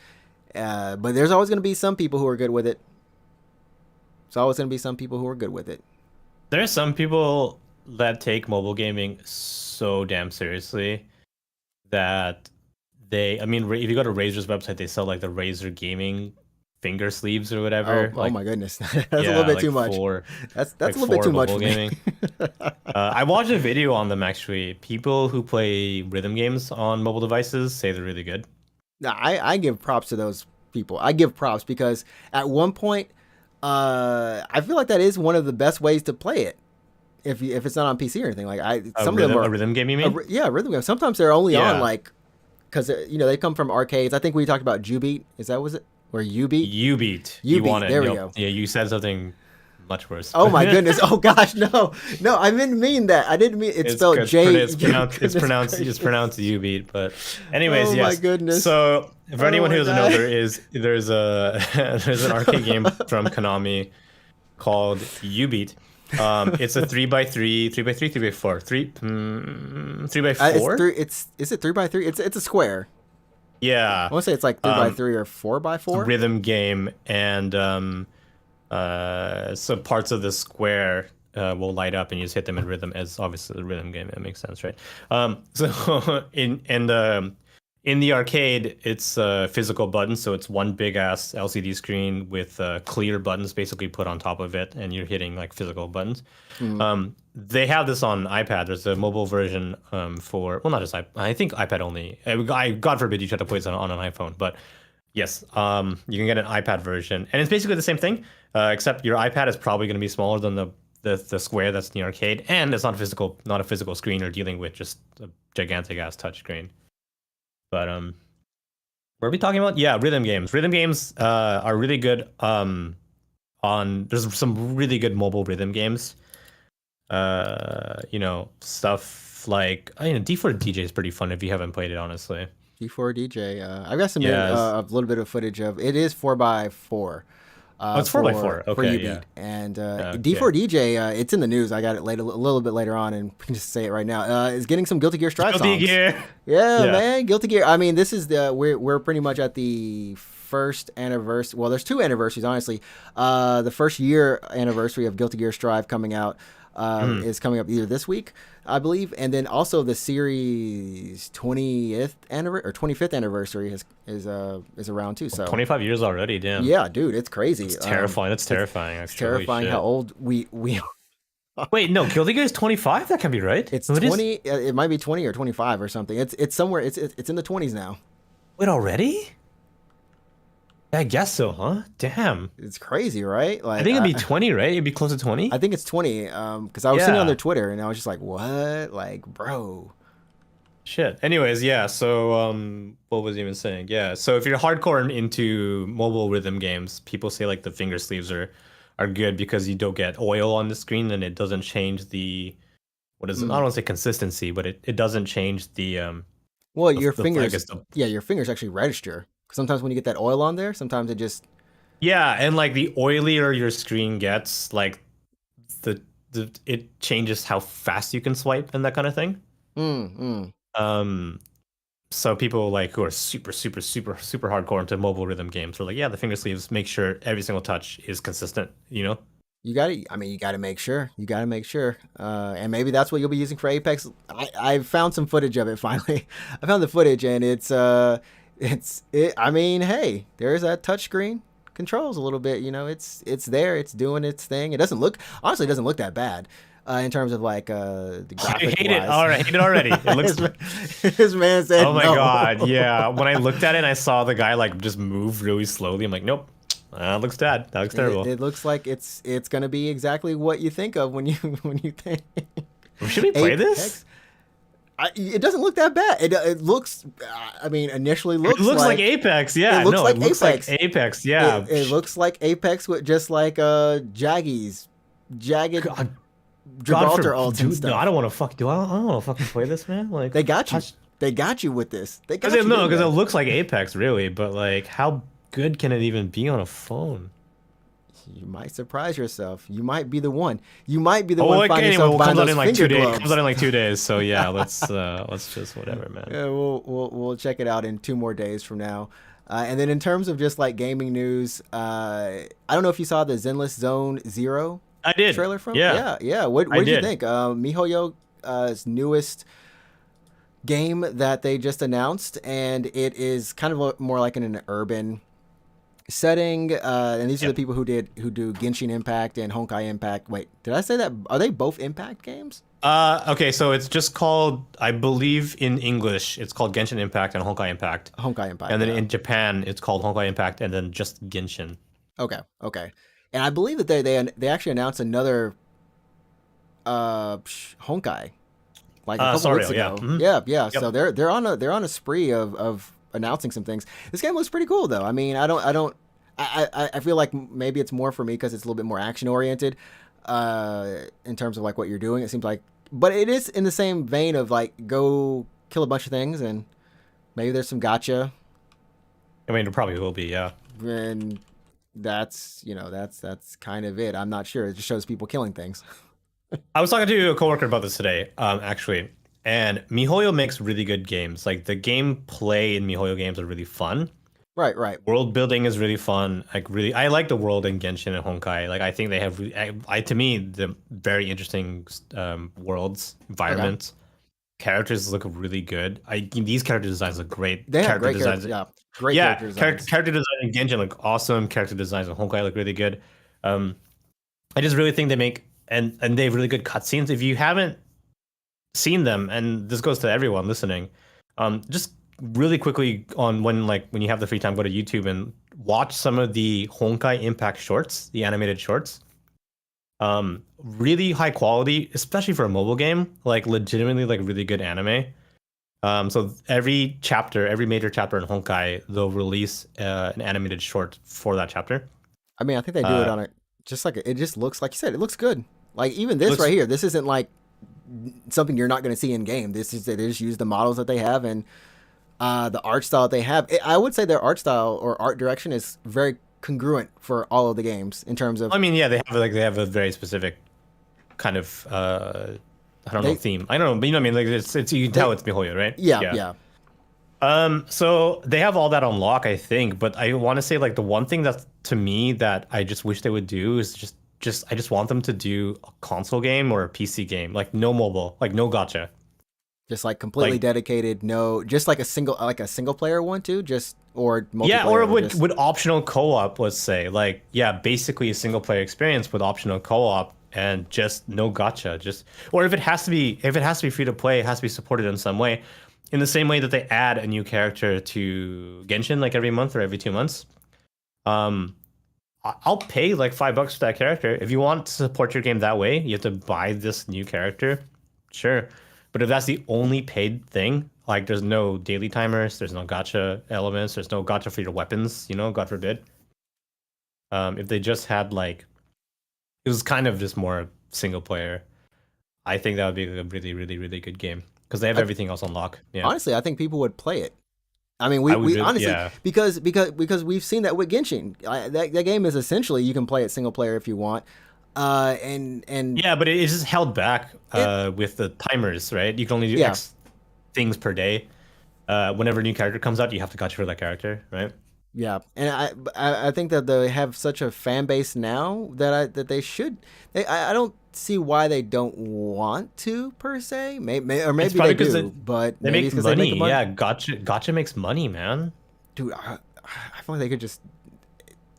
But there's always going to be some people who are good with it. There's always going to be some people who are good with it. There are some people that take mobile gaming so damn seriously that I mean, if you go to Razer's website, they sell like the Razer gaming finger sleeves or whatever. Oh my goodness, that's a little bit too much. That's a little bit too much for me. I watched a video on them actually. People who play rhythm games on mobile devices say they're really good. Now, I give props to those people. I give props because at one point, I feel like that is one of the best ways to play it. If it's not on PC or anything, like some of them are a rhythm game. You mean? Yeah, rhythm games. Sometimes they're only on like, because you know they come from arcades. I think we talked about Jubeat. Was it? Or Ubeat? Ubeat. You want it. There we go. Yeah, you said something much worse. Oh my goodness. Oh gosh, no, I didn't mean that. I didn't mean it's spelled J. It's pronounced Ubeat. But anyways, oh yes. my goodness. So for anyone who doesn't know, there's an arcade game from Konami called Ubeat. It's a 3x3, 3x4, 3x4. Is it 3x3? It's a square. Yeah. I want to say it's like 3x3 or 4x4. Rhythm game, and so parts of the square will light up, and you just hit them in rhythm. As obviously the rhythm game, that makes sense, right? So in the arcade, it's physical buttons, so it's one big ass LCD screen with clear buttons basically put on top of it, and you're hitting like physical buttons. They have this on iPad. There's a mobile version for, well, not just iPad. I think iPad only. God forbid you try to play it on an iPhone, but yes, you can get an iPad version, and it's basically the same thing, except your iPad is probably going to be smaller than the square that's in the arcade, and it's not a physical screen. You're dealing with just a gigantic ass touch screen. But what are we talking about? Yeah, rhythm games. Rhythm games are really good. There's some really good mobile rhythm games. You know, stuff like D4 DJ is pretty fun if you haven't played it, honestly. D4 DJ. I've got some a little bit of footage of it. Is 4x4. It's 4x4. Okay, yeah. And D4 DJ, it's in the news. I got it a little bit later on, and we can just say it right now. Is getting some Guilty Gear Strive songs. Guilty Gear. Yeah, man, Guilty Gear. I mean, this is we're pretty much at the first anniversary. Well, there's two anniversaries, honestly. The first year anniversary of Guilty Gear Strive coming out is coming up either this week, I believe, and then also the series 20th anniversary or 25th anniversary is around too. So 25 years already, damn. Yeah, dude, it's crazy. It's terrifying. It's terrifying. It's terrifying how old we. Wait, no, Guilty Gear is 25. That can't be right. It's 20. It might be 20 or 25 or something. It's somewhere. It's in the 20s now. Wait, already? I guess so, huh? Damn. It's crazy, right? Like, I think it'd be 20, right? It'd be close to 20. I think it's 20. Because I was seeing on their Twitter, and I was just like, "What? Like, bro." Shit. Anyways, yeah. So, what was I even saying? Yeah. So, if you're hardcore into mobile rhythm games, people say like the finger sleeves are good because you don't get oil on the screen, and it doesn't change the I don't want to say consistency, but it doesn't change the Well, your fingers. Your fingers actually register. Sometimes when you get that oil on there, sometimes it just... Yeah, and like the oilier your screen gets, like it changes how fast you can swipe and that kind of thing. So people like who are super hardcore into mobile rhythm games are like, yeah, the finger sleeves make sure every single touch is consistent, you know? You gotta make sure. And maybe that's what you'll be using for Apex. I found some footage of it finally. I found the footage, and I mean, hey, there's that touchscreen controls a little bit, you know, it's there, it's doing its thing. It doesn't look that bad in terms of like the graphic. I hate it. All right, I hate it already. It looks. This man said, "Oh my god, yeah." When I looked at it, and I saw the guy like just move really slowly. I'm like, nope, Looks bad. That looks terrible. It looks like it's gonna be exactly what you think of when you think. Should we play this? It doesn't look that bad. It looks. I mean, initially It looks like Apex. Yeah, it looks like it looks Apex. like Apex. Yeah, it looks like Apex with just like jagged Gibraltar ults and stuff. No, I don't want to I don't want to fucking play this, man. Like they got you. They got you with this. They got you. No, because it looks like Apex, really. But like, how good can it even be on a phone? You might surprise yourself. You might be the one. You might be the one finding anyway, yourself buying those finger gloves. It comes out in like 2 days. So yeah, let's just whatever, man. Yeah, we'll check it out in 2 more days from now. And then in terms of just like gaming news, I don't know if you saw the Zenless Zone Zero trailer from. Yeah. What did you think? MiHoYo's newest game that they just announced, and it is kind of more like in an urban setting, and these are the people who do Genshin Impact and Honkai Impact. Wait, did I say that? Are they both Impact games? Okay, so it's just called, I believe in English, it's called Genshin Impact and Honkai Impact. Honkai Impact. And then in Japan, it's called Honkai Impact and then just Genshin. Okay. And I believe that they actually announced another Honkai like a couple weeks ago. Yeah. Yep. So they're on a spree of announcing some things. This game looks pretty cool though. I mean, I feel like maybe it's more for me because it's a little bit more action oriented in terms of like what you're doing. It seems like, but it is in the same vein of like go kill a bunch of things and maybe there's some gotcha. I mean, it probably will be, yeah. And that's kind of it. I'm not sure. It just shows people killing things. I was talking to a coworker about this today, actually. And MiHoYo makes really good games. Like the gameplay in MiHoYo games are really fun. Right. World building is really fun. Like really, I like the world in Genshin and Honkai. Like I think they have, to me, the very interesting worlds, environments. Okay. Characters look really good. These character designs look great. They have great designs. Great character designs. Character design in Genshin look awesome. Character designs in Honkai look really good. I just really think they make and they have really good cutscenes. If you haven't seen them, and this goes to everyone listening, just really quickly when you have the free time, go to YouTube and watch some of the Honkai Impact shorts, the animated shorts. Really high quality, especially for a mobile game, like legitimately like really good anime. So every major chapter in Honkai, they'll release an animated short for that chapter. I mean, I think they do it on it just like it just looks like you said. It looks good. Like even this right here, this isn't like something you're not going to see in game. They just use the models that they have and the art style that they have. I would say their art style or art direction is very congruent for all of the games in terms of. I mean, yeah, they have a very specific kind of theme. I don't know, but you know what I mean. Like it's you can tell it's MiHoYo, right? Yeah. So they have all that on lock, I think. But I want to say like the one thing that to me that I just wish they would do is just I just want them to do a console game or a PC game, like no mobile, like no gacha. Just like completely dedicated, just like a single player one too, or multiplayer. Yeah, or with optional co-op, let's say, like basically a single player experience with optional co-op and just no gacha. Or if it has to be free to play, it has to be supported in some way, in the same way that they add a new character to Genshin like every month or every 2 months. I'll pay like $5 for that character. If you want to support your game that way, you have to buy this new character, sure. But if that's the only paid thing, like there's no daily timers, there's no gacha elements, there's no gacha for your weapons, God forbid. If they just had like, it was kind of just more single player, I think that would be a really, really, really good game because they have everything else on lock. Yeah. Honestly, I think people would play it. I mean, we honestly, because we've seen that with Genshin. That game is essentially you can play it single player if you want. And yeah, but it's just held back with the timers, right? You can only do X things per day. Whenever a new character comes out, you have to gacha for that character, right? Yeah, and I think that they have such a fan base now that they should. I don't see why they don't want to per se. Maybe they do, but they make money. They make money. Yeah, gacha makes money, man. Dude, I feel like they could just.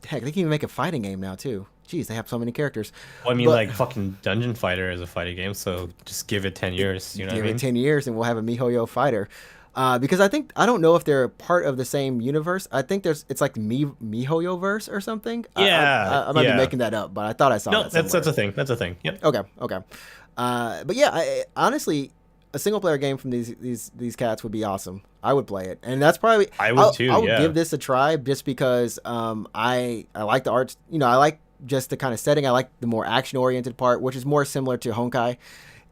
Heck, they can even make a fighting game now too. Jeez, they have so many characters. Well, I mean, like fucking Dungeon Fighter is a fighting game, so just give it 10 years. You know what I mean? Give it 10 years, and we'll have a MiHoYo fighter. Because I don't know if they're part of the same universe. I think it's like MiHoYo verse or something. Yeah, I might be yeah. making that up, but I thought I saw No, that that's somewhere. a thing. That's a thing. Yep. Okay, okay. But yeah, honestly, a single player game from these cats would be awesome. I would play it, and that's probably I would too. I would Yeah. give this a try just because I like the arts. You know, I like just the kind of setting. I like the more action oriented part, which is more similar to Honkai.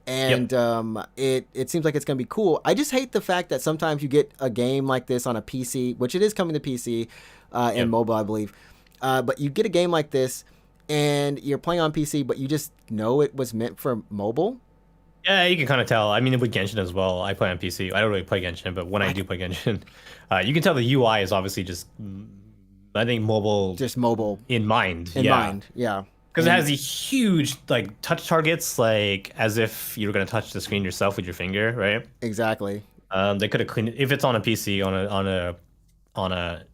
Yep. And it seems like it's gonna be cool. I just hate the fact that sometimes you get a game like this on a PC, which it is coming to PC and Yep. mobile, I believe. But you get a game like this, and you're playing on PC, but you just know it was meant for mobile. Yeah, you can kind of tell. I mean, with Genshin as well. I play on PC. I don't really play Genshin, but when I Like, do play Genshin, you can tell the UI is obviously just, I think, mobile just mobile in mind. in Yeah. mind, yeah. Because it And has these huge like touch targets, like as if you were gonna touch the screen yourself with your finger, right? exactly. They could have cleaned it if it's on a PC on a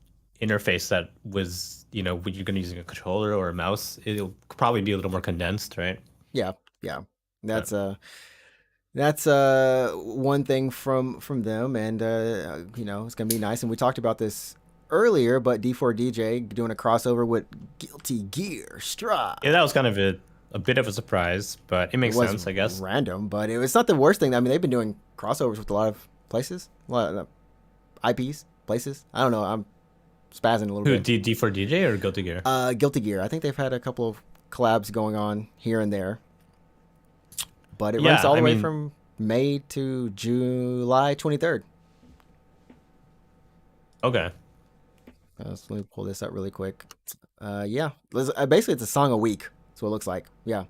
interface that was, when you're gonna using a controller or a mouse, it'll probably be a little more condensed, right? Yeah, yeah. Yeah. That's one thing from them, and it's gonna be nice. And we talked about this earlier, but D4DJ doing a crossover with Guilty Gear Strive. Yeah, that was kind of a bit of a surprise, but it makes was sense, I guess. random, but it's not the worst thing. I mean, they've been doing crossovers with a lot of places, a lot of IPs, places. I don't know. I'm spazzing a little Who, bit. D4DJ or Guilty Gear? Guilty Gear. I think they've had a couple of collabs going on here and there, but it runs Yeah, all the I way mean, from May to July 23rd. okay. Let me pull this up really quick. Yeah, basically it's a song a week. That's what it looks like. Yeah.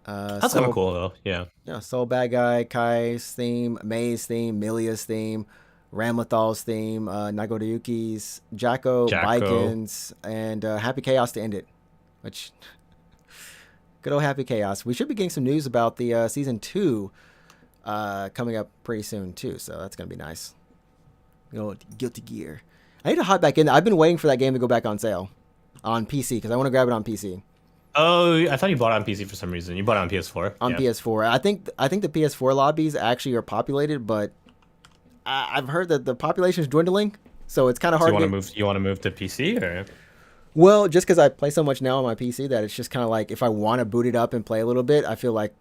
That's kind of cool though. Yeah. Yeah, Soul Bad Guy, Kai's theme, May's theme, Milia's theme, Ramlethal's theme, Nagoyuki's, Jacko, Jacko. Baiken's, and Happy Chaos to end it. Which, good old Happy Chaos. We should be getting some news about the season 2 coming up pretty soon too, so that's gonna be nice. Guilty Gear. I need to hop back in. I've been waiting for that game to go back on sale on PC because I want to grab it on PC. Oh, I thought you bought it on PC for some reason. You bought it on PS4. On Yeah. PS4. I think the PS4 lobbies actually are populated, but I've heard that the population is dwindling, so it's kind of So hard. you want to move to PC or? Well, just because I play so much now on my PC that it's just kind of like if I want to boot it up and play a little bit, I feel like,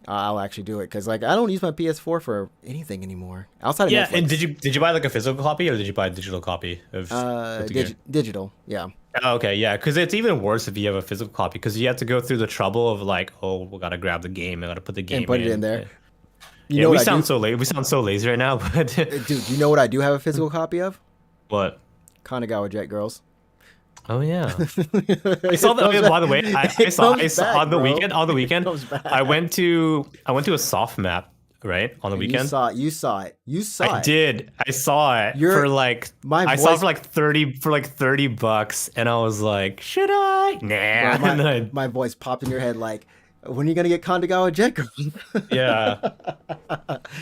I'll actually do it because like I don't use my PS4 for anything anymore outside of Yeah, Netflix. and did you buy like a physical copy or did you buy a digital copy of Guilty Gear? Digital, yeah. Oh, okay, yeah, because it's even worse if you have a physical copy because you have to go through the trouble of like, oh, we gotta grab the game, I gotta put the game And put it in there. You Yeah, know we what I sound do? so lazy. We sound so lazy right now, but Dude, you know what I do have a physical copy of? what? Kanagawa Jet Girls. Oh yeah, I saw that. By the way, I saw on the bro. weekend. On the weekend, comes back. I went to a soft map right on the weekend. You saw it. I did. I saw it You're- for like my I saw it voice- for like 30 bucks, and I was like, should I? Nah. Bro, And then my voice popped in your head like, when are you gonna get Kanagawa Jet Girls? yeah.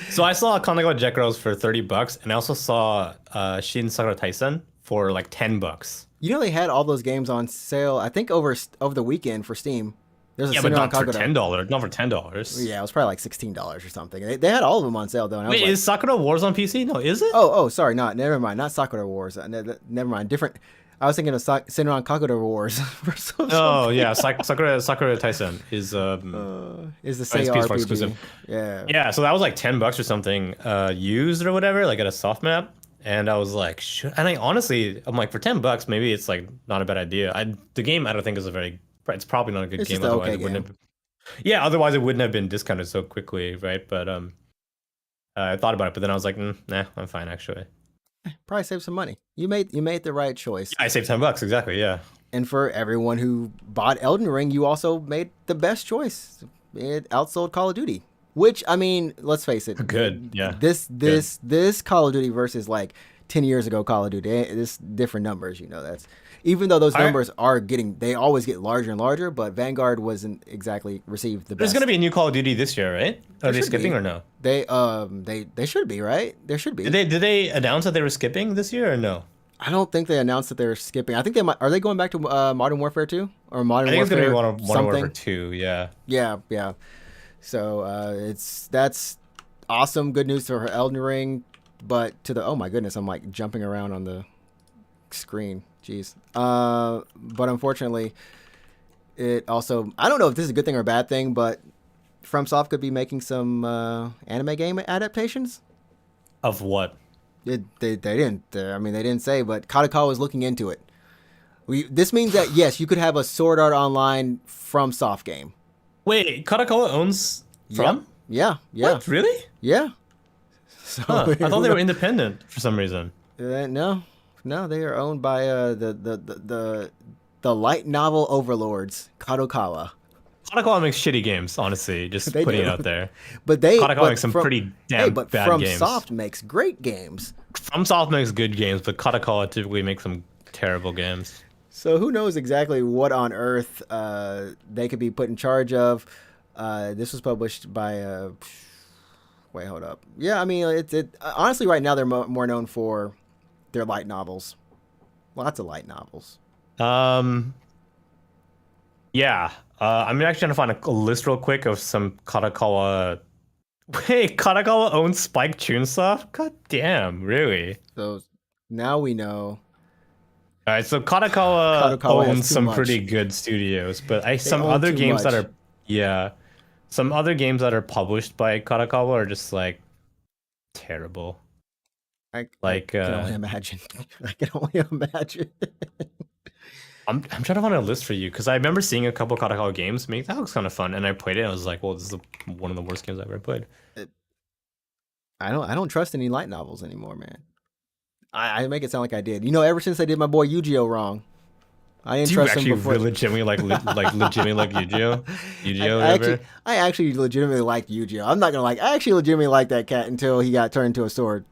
So I saw Kanagawa Jet Girls for 30 bucks, and I also saw Shin Sakura Taisen for like 10 bucks. You know they had all those games on sale. I think over the weekend for Steam. There's a Yeah, but Senran not for Kagura. $10. Not for $10. Yeah, it was probably like $16 or something. They had all of them on sale though. And I was Wait, like, is Sakura Wars on PC? No, is it? oh, sorry, never mind, not Sakura Wars. Never mind, different. I was thinking of Senran Kagura Wars. Oh yeah, Sakura Taisen is Is the it's Sega PS4 RPG? exclusive. Yeah. Yeah, so that was like 10 bucks or something, used or whatever, like at a soft map. And I was like, and I honestly, I'm like, for 10 bucks, maybe it's like not a bad idea. The game, I don't think is it's probably not a good It's game. just an Otherwise, okay it wouldn't game. have. Yeah, otherwise it wouldn't have been discounted so quickly, right? But I thought about it, but then I was like, nah, I'm fine actually. Probably save some money. You made the right choice. I saved 10 bucks exactly. Yeah. And for everyone who bought Elden Ring, you also made the best choice. It outsold Call of Duty. Which, I mean, let's face it. Good. Yeah. This Call of Duty versus like 10 years ago Call of Duty, it's different numbers, that's even though those numbers they always get larger and larger, but Vanguard wasn't exactly received the best. There's gonna be a new Call of Duty this year, right? Are they skipping or no? They should be, right? There should be. Did they announce that they were skipping this year or no? I don't think they announced that they're skipping. I think they might. Are they going back to Modern Warfare 2 or Modern I think Warfare? it's gonna be Modern something? Warfare 2. Yeah. Yeah. So that's awesome. Good news for her Elden Ring, but oh my goodness, I'm like jumping around on the screen. Jeez. But unfortunately, it also, I don't know if this is a good thing or a bad thing, but FromSoft could be making some anime game adaptations. Of what? They didn't. I mean, they didn't say, but Kadokawa was looking into it. This means that yes, you could have a Sword Art Online FromSoft game. Wait, Kadokawa owns From? Yeah. What? Really? Yeah. So I thought they were independent for some reason. No, they are owned by the light novel overlords, Kadokawa. Kadokawa makes shitty games, honestly. Just putting it out there. But Kadokawa makes some pretty damn bad games. FromSoft makes great games. FromSoft makes good games, but Kadokawa typically makes some terrible games. So who knows exactly what on earth they could be put in charge of? This was published by. Wait, hold up. Yeah, I mean, honestly, right now they're more known for their light novels. Lots of light novels. Yeah. I'm actually trying to find a list real quick of some Kadokawa. Wait, Kadokawa owns Spike Chunsoft? God damn, really? So now we know. All right, so Kadokawa owns some pretty good studios, but some other games that are published by Kadokawa are just like terrible. I can only imagine. I can only imagine. I'm trying to find a list for you because I remember seeing a couple Kadokawa games. That looks kind of fun, and I played it. And I was like, "Well, this is one of the worst games I've ever played." I don't trust any light novels anymore, man. I make it sound like I did. Ever since I did my boy Yu-Gi-Oh wrong, I didn't trust him before. Do you actually legitimately like Yu-Gi-Oh? I actually legitimately liked Yu-Gi-Oh. I'm not gonna I actually legitimately liked that cat until he got turned into a sword.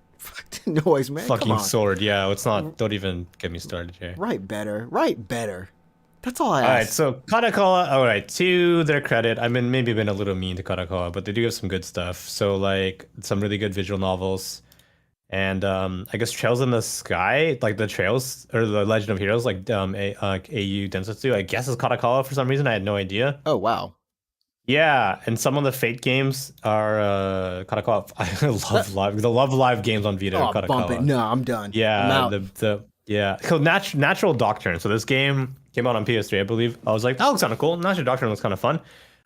Noise, man. Fucking sword, yeah. It's not. Don't even get me started here. Write better. That's all I ask. All right, so Kadokawa. All right, to their credit, I've maybe been a little mean to Kadokawa, but they do have some good stuff. So like some really good visual novels, and I guess Trails in the Sky, like the Trails or the Legend of Heroes, like AU Densetsu. I guess is Kadokawa for some reason. I had no idea. Oh wow. Yeah, and some of the Fate games are Kadokawa. I love the Love Live games on Vita. Oh, Kadokawa. bump it. No, I'm done. Yeah, So Natural Doctrine. So this game came out on PS3, I believe. I was like, that looks kind of cool. Natural Doctrine looks kind of fun.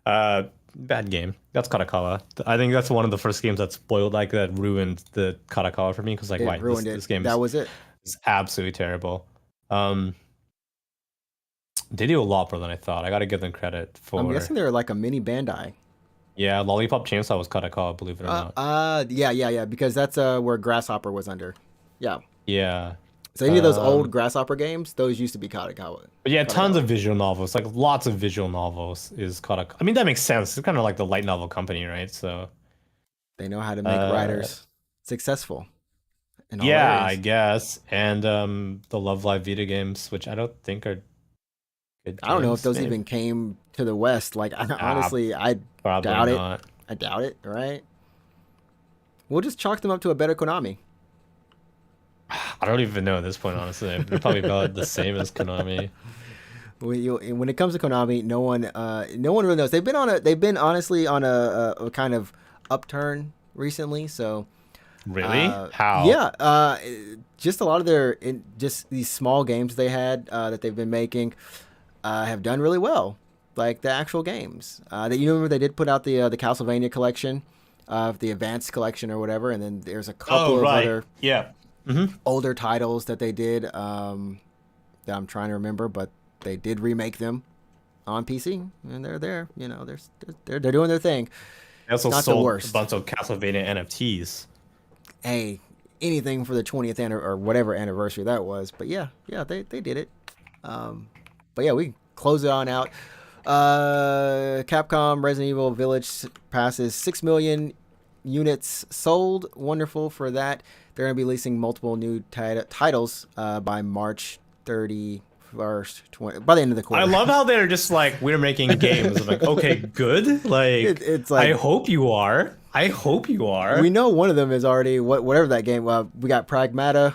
Bad game. That's Kadokawa. I think that's one of the first games that spoiled, that ruined the Kadokawa for me because this game. That was it. It's absolutely terrible. They do a lot more than I thought. I got to give them credit for. I'm guessing they're like a mini Bandai. Yeah, Lollipop Chainsaw was Kadokawa, believe it or not. Yeah, because that's where Grasshopper was under. Yeah. Yeah. So any of those old Grasshopper games, those used to be Kadokawa. But yeah, tons of visual novels, lots of visual novels is Kadokawa. I mean, that makes sense. It's kind of like the light novel company, right? So they know how to make writers successful. Yeah, I guess. And the Love Live Vita games, which I don't think are good games, I don't know if those even came to the West. Honestly, I doubt it. I doubt it, right? We'll just chalk them up to a better Konami. I don't even know at this point, honestly. They're probably about the same as Konami. When it comes to Konami, no one really knows. They've been honestly on a kind of upturn recently. So really, how? Yeah, just a lot of just these small games they had that they've been making have done really well. Like the actual games that remember they did put out the Castlevania collection, the Advanced collection or whatever, and then there's a couple of other older titles that they did that I'm trying to remember, but they did remake them on PC, and they're there. They're doing their thing. They also sold a bunch of Castlevania NFTs. Hey, anything for the 20th or whatever anniversary that was. But yeah, they did it. But yeah, we close it on out. Capcom Resident Evil Village passes 6 million units sold. Wonderful for that. They're going to be releasing multiple new titles by March 31st, by the end of the quarter. I love how they're just like, we're making games. I'm like, okay, good. It's like, I hope you are. We know one of them is already whatever that game. We got Pragmata.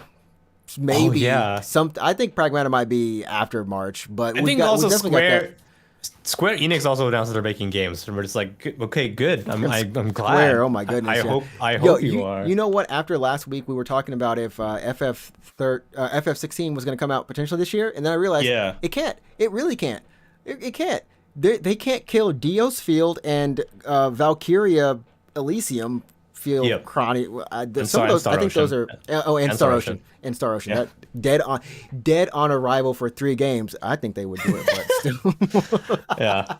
Maybe I think Pragmata might be after March, but I think also Square Square Enix also announced that they're making games, and we're just like, okay, good. I'm glad. Square, oh my goodness, yeah. I Yo, hope you are. You know what? After last week, we were talking about if FF16 was going to come out potentially this year, and then I realized it can't. It really can't. It can't. They can't kill Dios Field and Valkyria Elysium Field. Yep. Chronic. And Some of those, Star I think those are. Ocean. And Star Ocean. And Star Ocean. Yeah. That dead on arrival for 3 games. I think they would do it, but still. Yeah.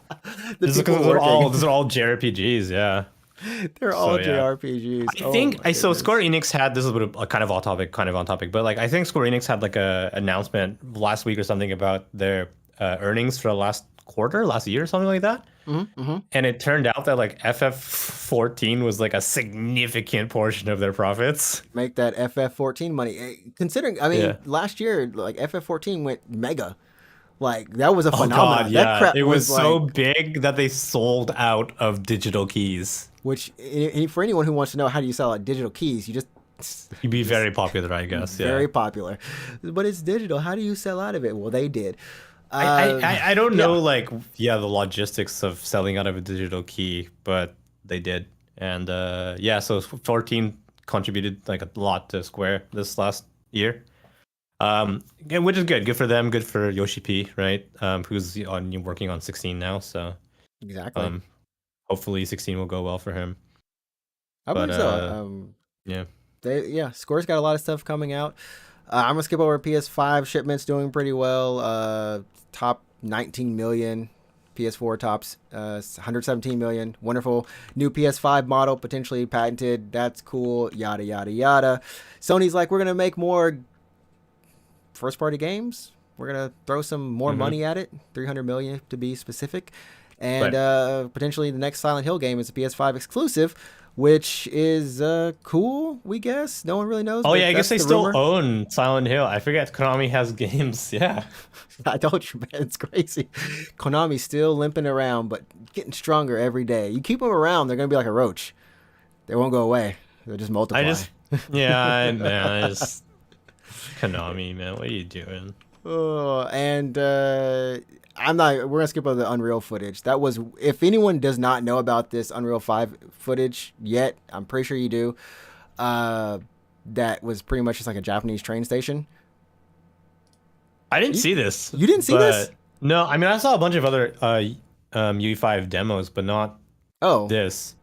Those those are all JRPGs. Yeah. They're all JRPGs. I think so. Square Enix had, this is a kind of off topic, kind of on topic, but like I think Square Enix had like a announcement last week or something about their earnings for the last year or something like that. And it turned out that like FF14 was like a significant portion of their profits. Make that FF14 money. Considering, I mean, last year like FF14 went mega. Like that was a phenomenon. Oh God, yeah. That crap it was so like, big that they sold out of digital keys. Which, for anyone who wants to know how do you sell out digital keys, you just you'd be very popular, I guess. Very popular, but it's digital. How do you sell out of it? Well, they did. I don't know, like, the logistics of selling out of a digital key, but they did. And so 14 contributed like a lot to Square this last year. Which is good for them, good for Yoshi P, right? Who's working on 16 now, so exactly. Hopefully 16 will go well for him. I believe so. Square's got a lot of stuff coming out. I'm gonna skip over PS5 shipments, doing pretty well. Top 19 million. PS4 tops 117 million. Wonderful new PS5 model, potentially patented. That's cool. Yada yada yada. Sony's like, we're gonna make more first party games. We're gonna throw some more money at it. 300 million to be specific. And potentially the next Silent Hill game is a PS5 exclusive, which is cool, we guess. No one really knows. Oh yeah, I guess they still own Silent Hill. I forget Konami has games. Yeah. I told you, man, it's crazy. Konami's still limping around, but getting stronger every day. You keep them around, they're gonna be like a roach. They won't go away. They'll just multiply. Konami, man, what are you doing? We're gonna skip over the Unreal footage. That was, if anyone does not know about this Unreal 5 footage yet, I'm pretty sure you do. That was pretty much just like a Japanese train station. I didn't see this. You didn't see this? No, I mean I saw a bunch of other UE5 demos, but not this.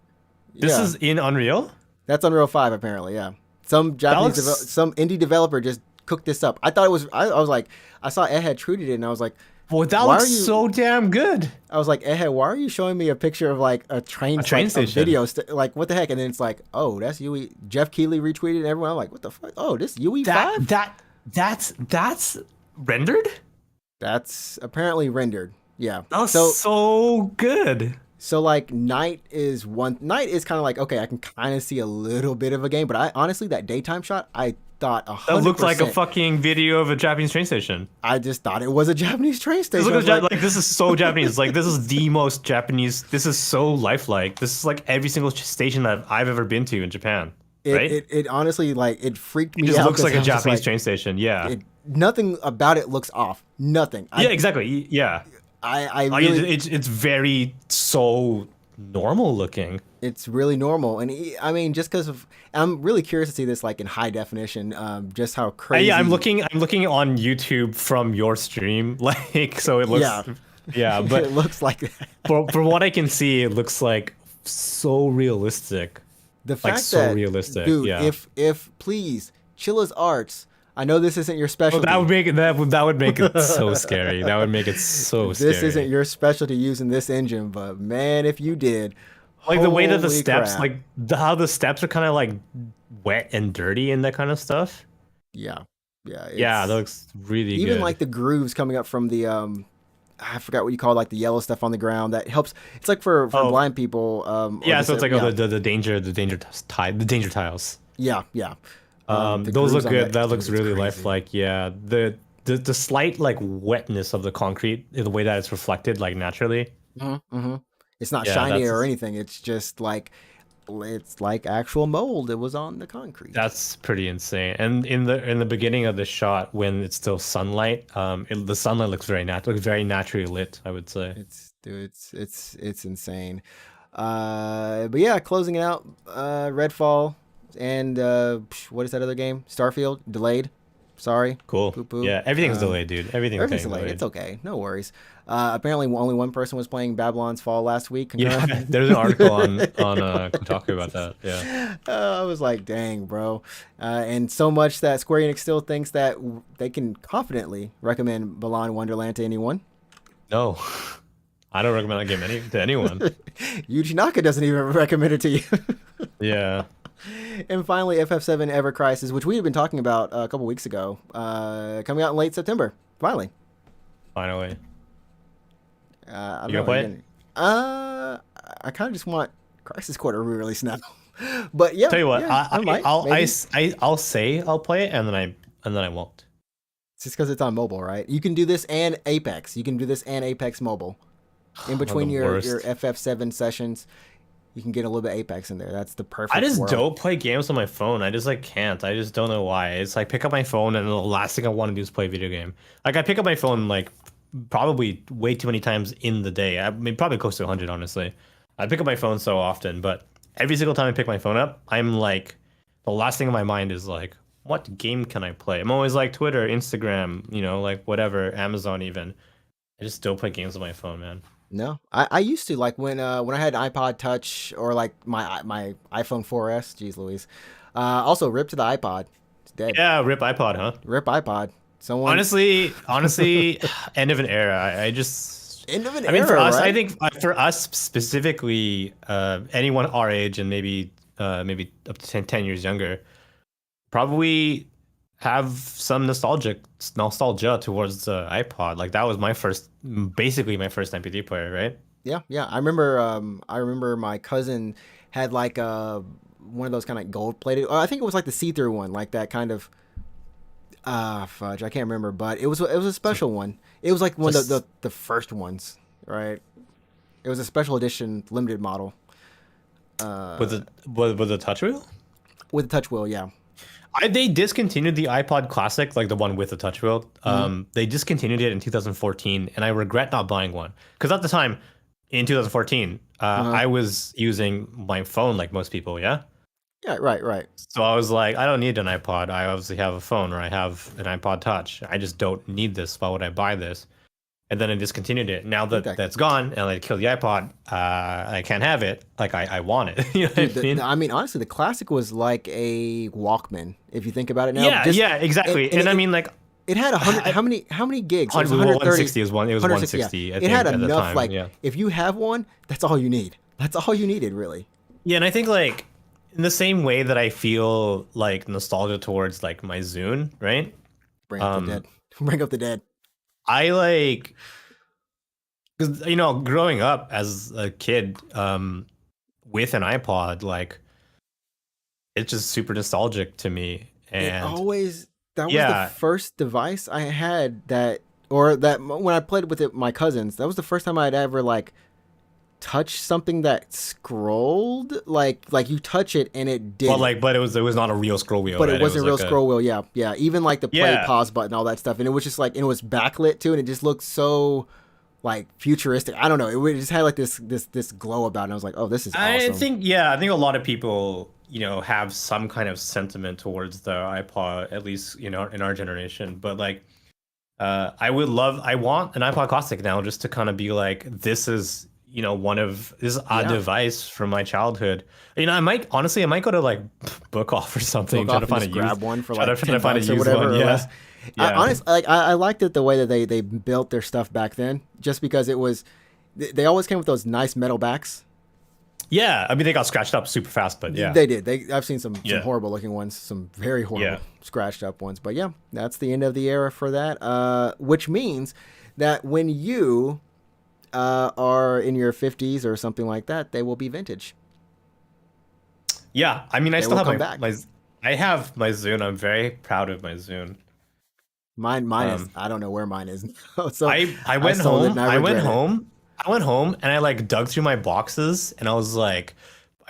This is in Unreal? That's Unreal 5 apparently, yeah. Some Japanese some indie developer just cooked this up. I thought it was I was like, I saw Ed had tweeted it and I was like, well, that looks so damn good. I was like, Ed, why are you showing me a picture of like a train station video? Like, what the heck? And then it's like, oh, that's UE. Jeff Keighley retweeted and everyone. I'm like, what the fuck? Oh, this UE5? That's rendered? That's apparently rendered. Yeah. That's so good. So like night is kind of like, okay, I can kind of see a little bit of a game, but I honestly, that daytime shot, I thought 100%. That looked like a fucking video of a Japanese train station. I just thought it was a Japanese train station. This is so Japanese. Like, this is the most Japanese. This is so lifelike. This is like every single station that I've ever been to in Japan. Right? It honestly, like, it freaked me out. It just looks like a Japanese train station. Yeah. Nothing about it looks off. Nothing. Yeah, exactly. Yeah. I really, it's very so normal looking. It's really normal, and I mean, just because of, I'm really curious to see this like in high definition. Just how crazy. Yeah, I'm looking on YouTube from your stream, like, so it looks. Yeah, but it looks like that. From what I can see, it looks like so realistic. The fact that, realistic, dude, if please, Chilla's Arts. I know this isn't your specialty. Well, that would make it so scary. That would make it so scary. This isn't your specialty using this engine, but man, if you did, like the way that the steps, like how the steps are kind of like wet and dirty and that kind of stuff. Yeah. That looks really good. Even like the grooves coming up from the I forgot what you call like the yellow stuff on the ground that helps. It's like for blind people. So it's like the danger tiles. Yeah. Those look good. That looks really lifelike. Yeah, the slight like wetness of the concrete, the way that it's reflected like naturally. It's not shiny or anything. It's just like It's like actual mold. It was on the concrete. That's pretty insane. And in the beginning of the shot, when it's still sunlight, the sunlight looks very natural, looks very naturally lit, I would say. It's dude, it's insane. But yeah, closing it out. Redfall and what is that other game? Starfield delayed. Sorry. Cool. Poo poo. Yeah, everything's delayed, dude. Everything's delayed. It's okay. No worries. Apparently, only one person was playing Babylon's Fall last week. Yeah, there's an article on Kotaku about that. Yeah. I was like, dang, bro. And so much that Square Enix still thinks that they can confidently recommend Balan Wonderland to anyone. No, I don't recommend that game to anyone. Yuji Naka doesn't even recommend it to you. Yeah. And finally, FF7 Ever Crisis, which we had been talking about a couple weeks ago, coming out in late September. Finally. Finally. I You gonna play it? I kind of just want Crisis Core to re-release now. But yeah, Tell you what, yeah, I'll say I'll play it, and then I won't. It's just because it's on mobile, right? You can do this and Apex. You can do this and Apex Mobile. In between your FF7 sessions, you can get a little bit of Apex in there. That's the perfect. I just world. don't play games on my phone. I just like can't. I just don't know why. It's like pick up my phone and the last thing I want to do is play a video game. Like I pick up my phone like probably way too many times in the day. I mean probably close to 100 honestly. I pick up my phone so often, but every single time I pick my phone up, I'm like the last thing in my mind is like what game can I play? I'm always like Twitter, Instagram, you know, like whatever, Amazon even. I just don't play games on my phone, man. No, I used to like when I had an iPod Touch or like my iPhone 4S. Jeez Louise. Also, rip to the iPod. It's dead. Yeah, rip iPod, huh? Rip iPod. Someone honestly, end of an era. I just end of an I mean, era, for us, right? I think for us specifically, anyone our age and maybe up to 10 years younger, probably have some nostalgia towards the iPod. Like that was basically my first MP3 player, right? Yeah. I remember my cousin had like one of those kind of gold plated. I think it was like the see-through one, like that kind of. Fudge, I can't remember, but it was a special one. It was like one of the first ones, right? It was a special edition limited model. With the touch wheel? With the touch wheel, yeah. They discontinued the iPod Classic, like the one with the touch wheel. They discontinued it in 2014, and I regret not buying one. Because at the time, in 2014, I was using my phone like most people, yeah? Yeah, right. So I was like, I don't need an iPod. I obviously have a phone, or I have an iPod Touch. I just don't need this. Why would I buy this? And then I discontinued it. Now that that's gone, and I killed the iPod, I can't have it. Like I want it. You know what I mean? I mean, honestly, the Classic was like a Walkman. If you think about it now. Yeah, exactly. And I mean, like it had 100. How many gigs? 160 is one. It was 160. Yeah. I it think, had at enough. the time, like yeah. if you have one, that's all you need. That's all you needed, really. Yeah, and I think like in the same way that I feel like nostalgia towards like my Zune, right? Bring up the dead. Bring up the dead. I like, because you know, growing up as a kid with an iPod, like it's just super nostalgic to me. And that was the first device I had that when I played with it, my cousins, that was the first time I'd ever like touch something that scrolled, like you touch it and it did. But it was not a real scroll wheel. But right? it wasn't a real scroll wheel. Yeah. Even like the play pause button, all that stuff, and it was just like, and it was backlit too, and it just looked so like futuristic. I don't know. It just had like this glow about it. And I was like, oh, this is awesome. I think a lot of people, you know, have some kind of sentiment towards the iPod, at least, you know, in our generation. But like, I want an iPod Classic now, just to kind of be like, this is, you know, this is a device from my childhood. You know, I might go to like Book Off or something, try to find a grab one for like try to find a $10 or used whatever. one. Yeah. I, honestly, like I liked it the way that they built their stuff back then, just because it was, they always came with those nice metal backs. Yeah, I mean they got scratched up super fast, but yeah, they did. I've seen some horrible looking ones, some very horrible scratched up ones. But yeah, that's the end of the era for that. Which means that when you are in your 50s or something like that, they will be vintage. Yeah, I mean, I still have I have my Zune. I'm very proud of my Zune. Mine is, I don't know where mine is now. So I went home and I like dug through my boxes and I was like,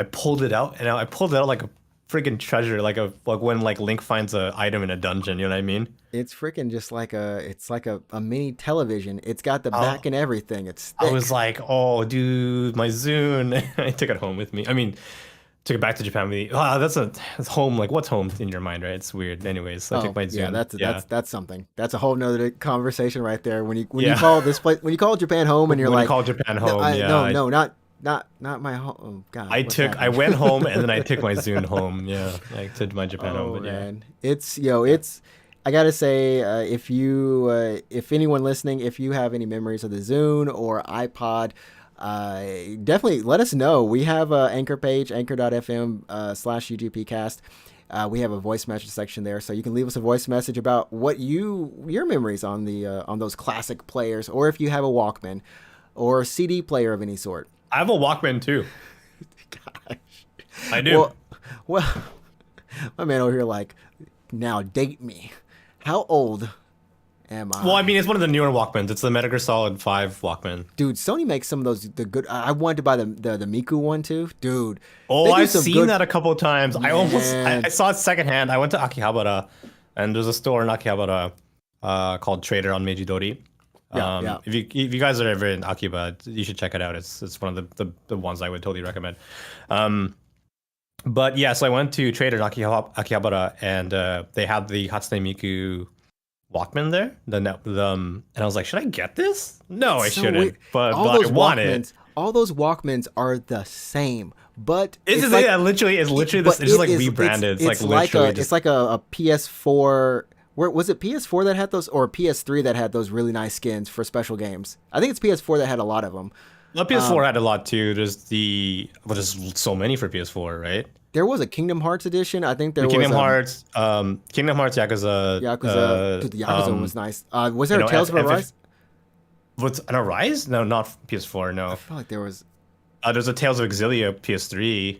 I pulled it out, and I pulled it out like a freaking treasure, like when like Link finds a item in a dungeon. You know what I mean? It's freaking just like a mini television. It's got the back Oh, and everything. It's I was thick. like, oh, dude, my Zune. I took it home with me. I mean, took it back to Japan with me. Oh, that's home. Like, what's home in your mind, right? It's weird. Anyways, so I took Oh my yeah, Zune. Yeah, that's something. That's a whole nother conversation right there. When you yeah. call this place, when you call Japan home and you're When you like, call Japan no, home, yeah, no, not my home. Oh God, what's I happening? went home and then I took my Zune home. Yeah, I took my Japan home, Oh but yeah. man, it's. I gotta say, if anyone listening, if you have any memories of the Zune or iPod, definitely let us know. We have a Anchor page, anchor.fm /UGPcast. We have a voice message section there, so you can leave us a voice message about what your memories on those classic players, or if you have a Walkman or a CD player of any sort. I have a Walkman too. Gosh. I do. Well, my man over here like, now date me. How old am I? Well, I mean, it's one of the newer Walkmans. It's the Metal Gear Solid 5 Walkman. Dude, Sony makes some of those the good. I wanted to buy the Miku one too, dude. Oh, They do I've some seen good. that a couple of times. Man. I saw it secondhand. I went to Akihabara, and there's a store in Akihabara called Trader on Meijidori. Yeah. If you guys are ever in Akiba, you should check it out. It's one of the ones I would totally recommend. But yeah, so I went to Trader in Akihabara, and they had the Hatsune Miku Walkman there. And I was like, should I get this? No, I So shouldn't. weird. But all I those want Walkmans, it. all those Walkmans are the same, but It's like, literally this. but It's just like it is- rebranded. It's like like literally it's like a PS4. Where was it? PS4 that had those, or PS3 that had those really nice skins for special games? I think it's PS4 that had a lot of them. The PS4 had a lot too. There's so many for PS4, right? There was a Kingdom Hearts edition. I think there The was Kingdom Hearts, Yakuza. Yakuza. Dude, the Yakuza one was nice. Was there you a know, Tales of Arise? What's an Arise? No, not PS4. No, I feel like there was. there's a Tales of Exilia PS3.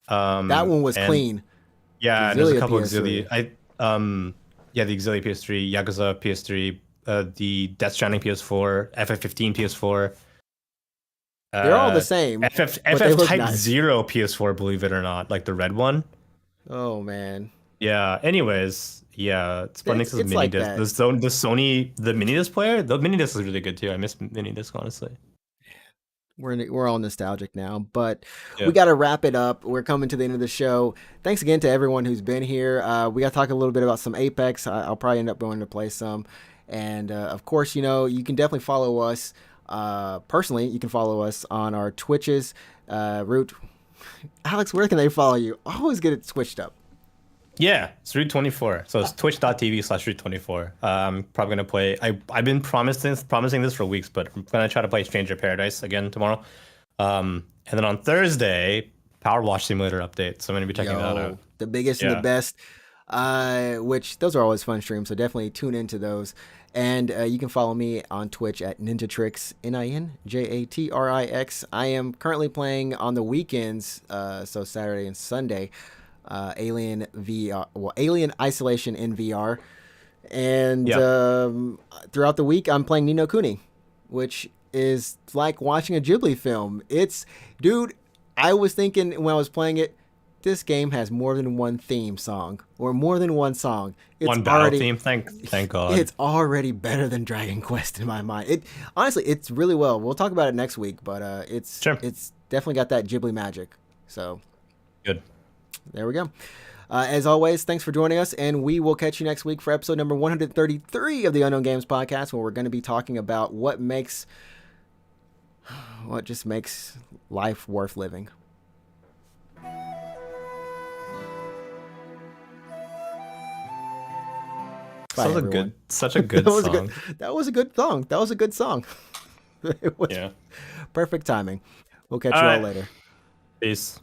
That one was and clean. Yeah, there's a Exilia couple of PS3. Exilia. Yeah, the Exilia PS3, Yakuza PS3, the Death Stranding PS4, FF15 PS4. They're all the same. FF but they look Type nice. 0 PS4, believe it or not, like the red one. Oh man. Yeah. Anyways, yeah, Square It's- Enix's it's mini like disc. that. The Sony mini disc player. The mini disc is really good too. I miss mini disc honestly. We're all nostalgic now, but Yeah. we got to wrap it up. We're coming to the end of the show. Thanks again to everyone who's been here. We got to talk a little bit about some Apex. I'll probably end up going to play some, and of course, you can definitely follow us. Personally, you can follow us on our Twitches. Root, Alex, where can they follow you? I always get it switched up. Yeah, it's Root24. So it's twitch.tv/Root24. I'm probably gonna play. I've been promising this for weeks, but I'm gonna try to play Stranger Paradise again tomorrow. And then on Thursday, Power Wash Simulator update. So I'm gonna be checking that out. The biggest and Yeah. the best, which those are always fun streams, so definitely tune into those. And you can follow me on Twitch at Ninjatrix, NINJATRIX. I am currently playing on the weekends, so Saturday and Sunday, Alien Isolation in VR. And throughout the week, I'm playing Ni no Kuni, which is like watching a Ghibli film. Dude, I was thinking when I was playing it, this game has more than one theme song or more than one song. It's One battle already, theme. Thank God. It's already better than Dragon Quest in my mind. Honestly, it's really well. We'll talk about it next week, but it's definitely got that Ghibli magic. So Good. there we go. As always, thanks for joining us, and we will catch you next week for episode number 133 of the Unknown Games podcast, where we're going to be talking about what just makes life worth living. Bye, everyone. Such a good That was song. that was a good song. That was a good song. It was Yeah. perfect timing. We'll catch you All all right. later. Peace.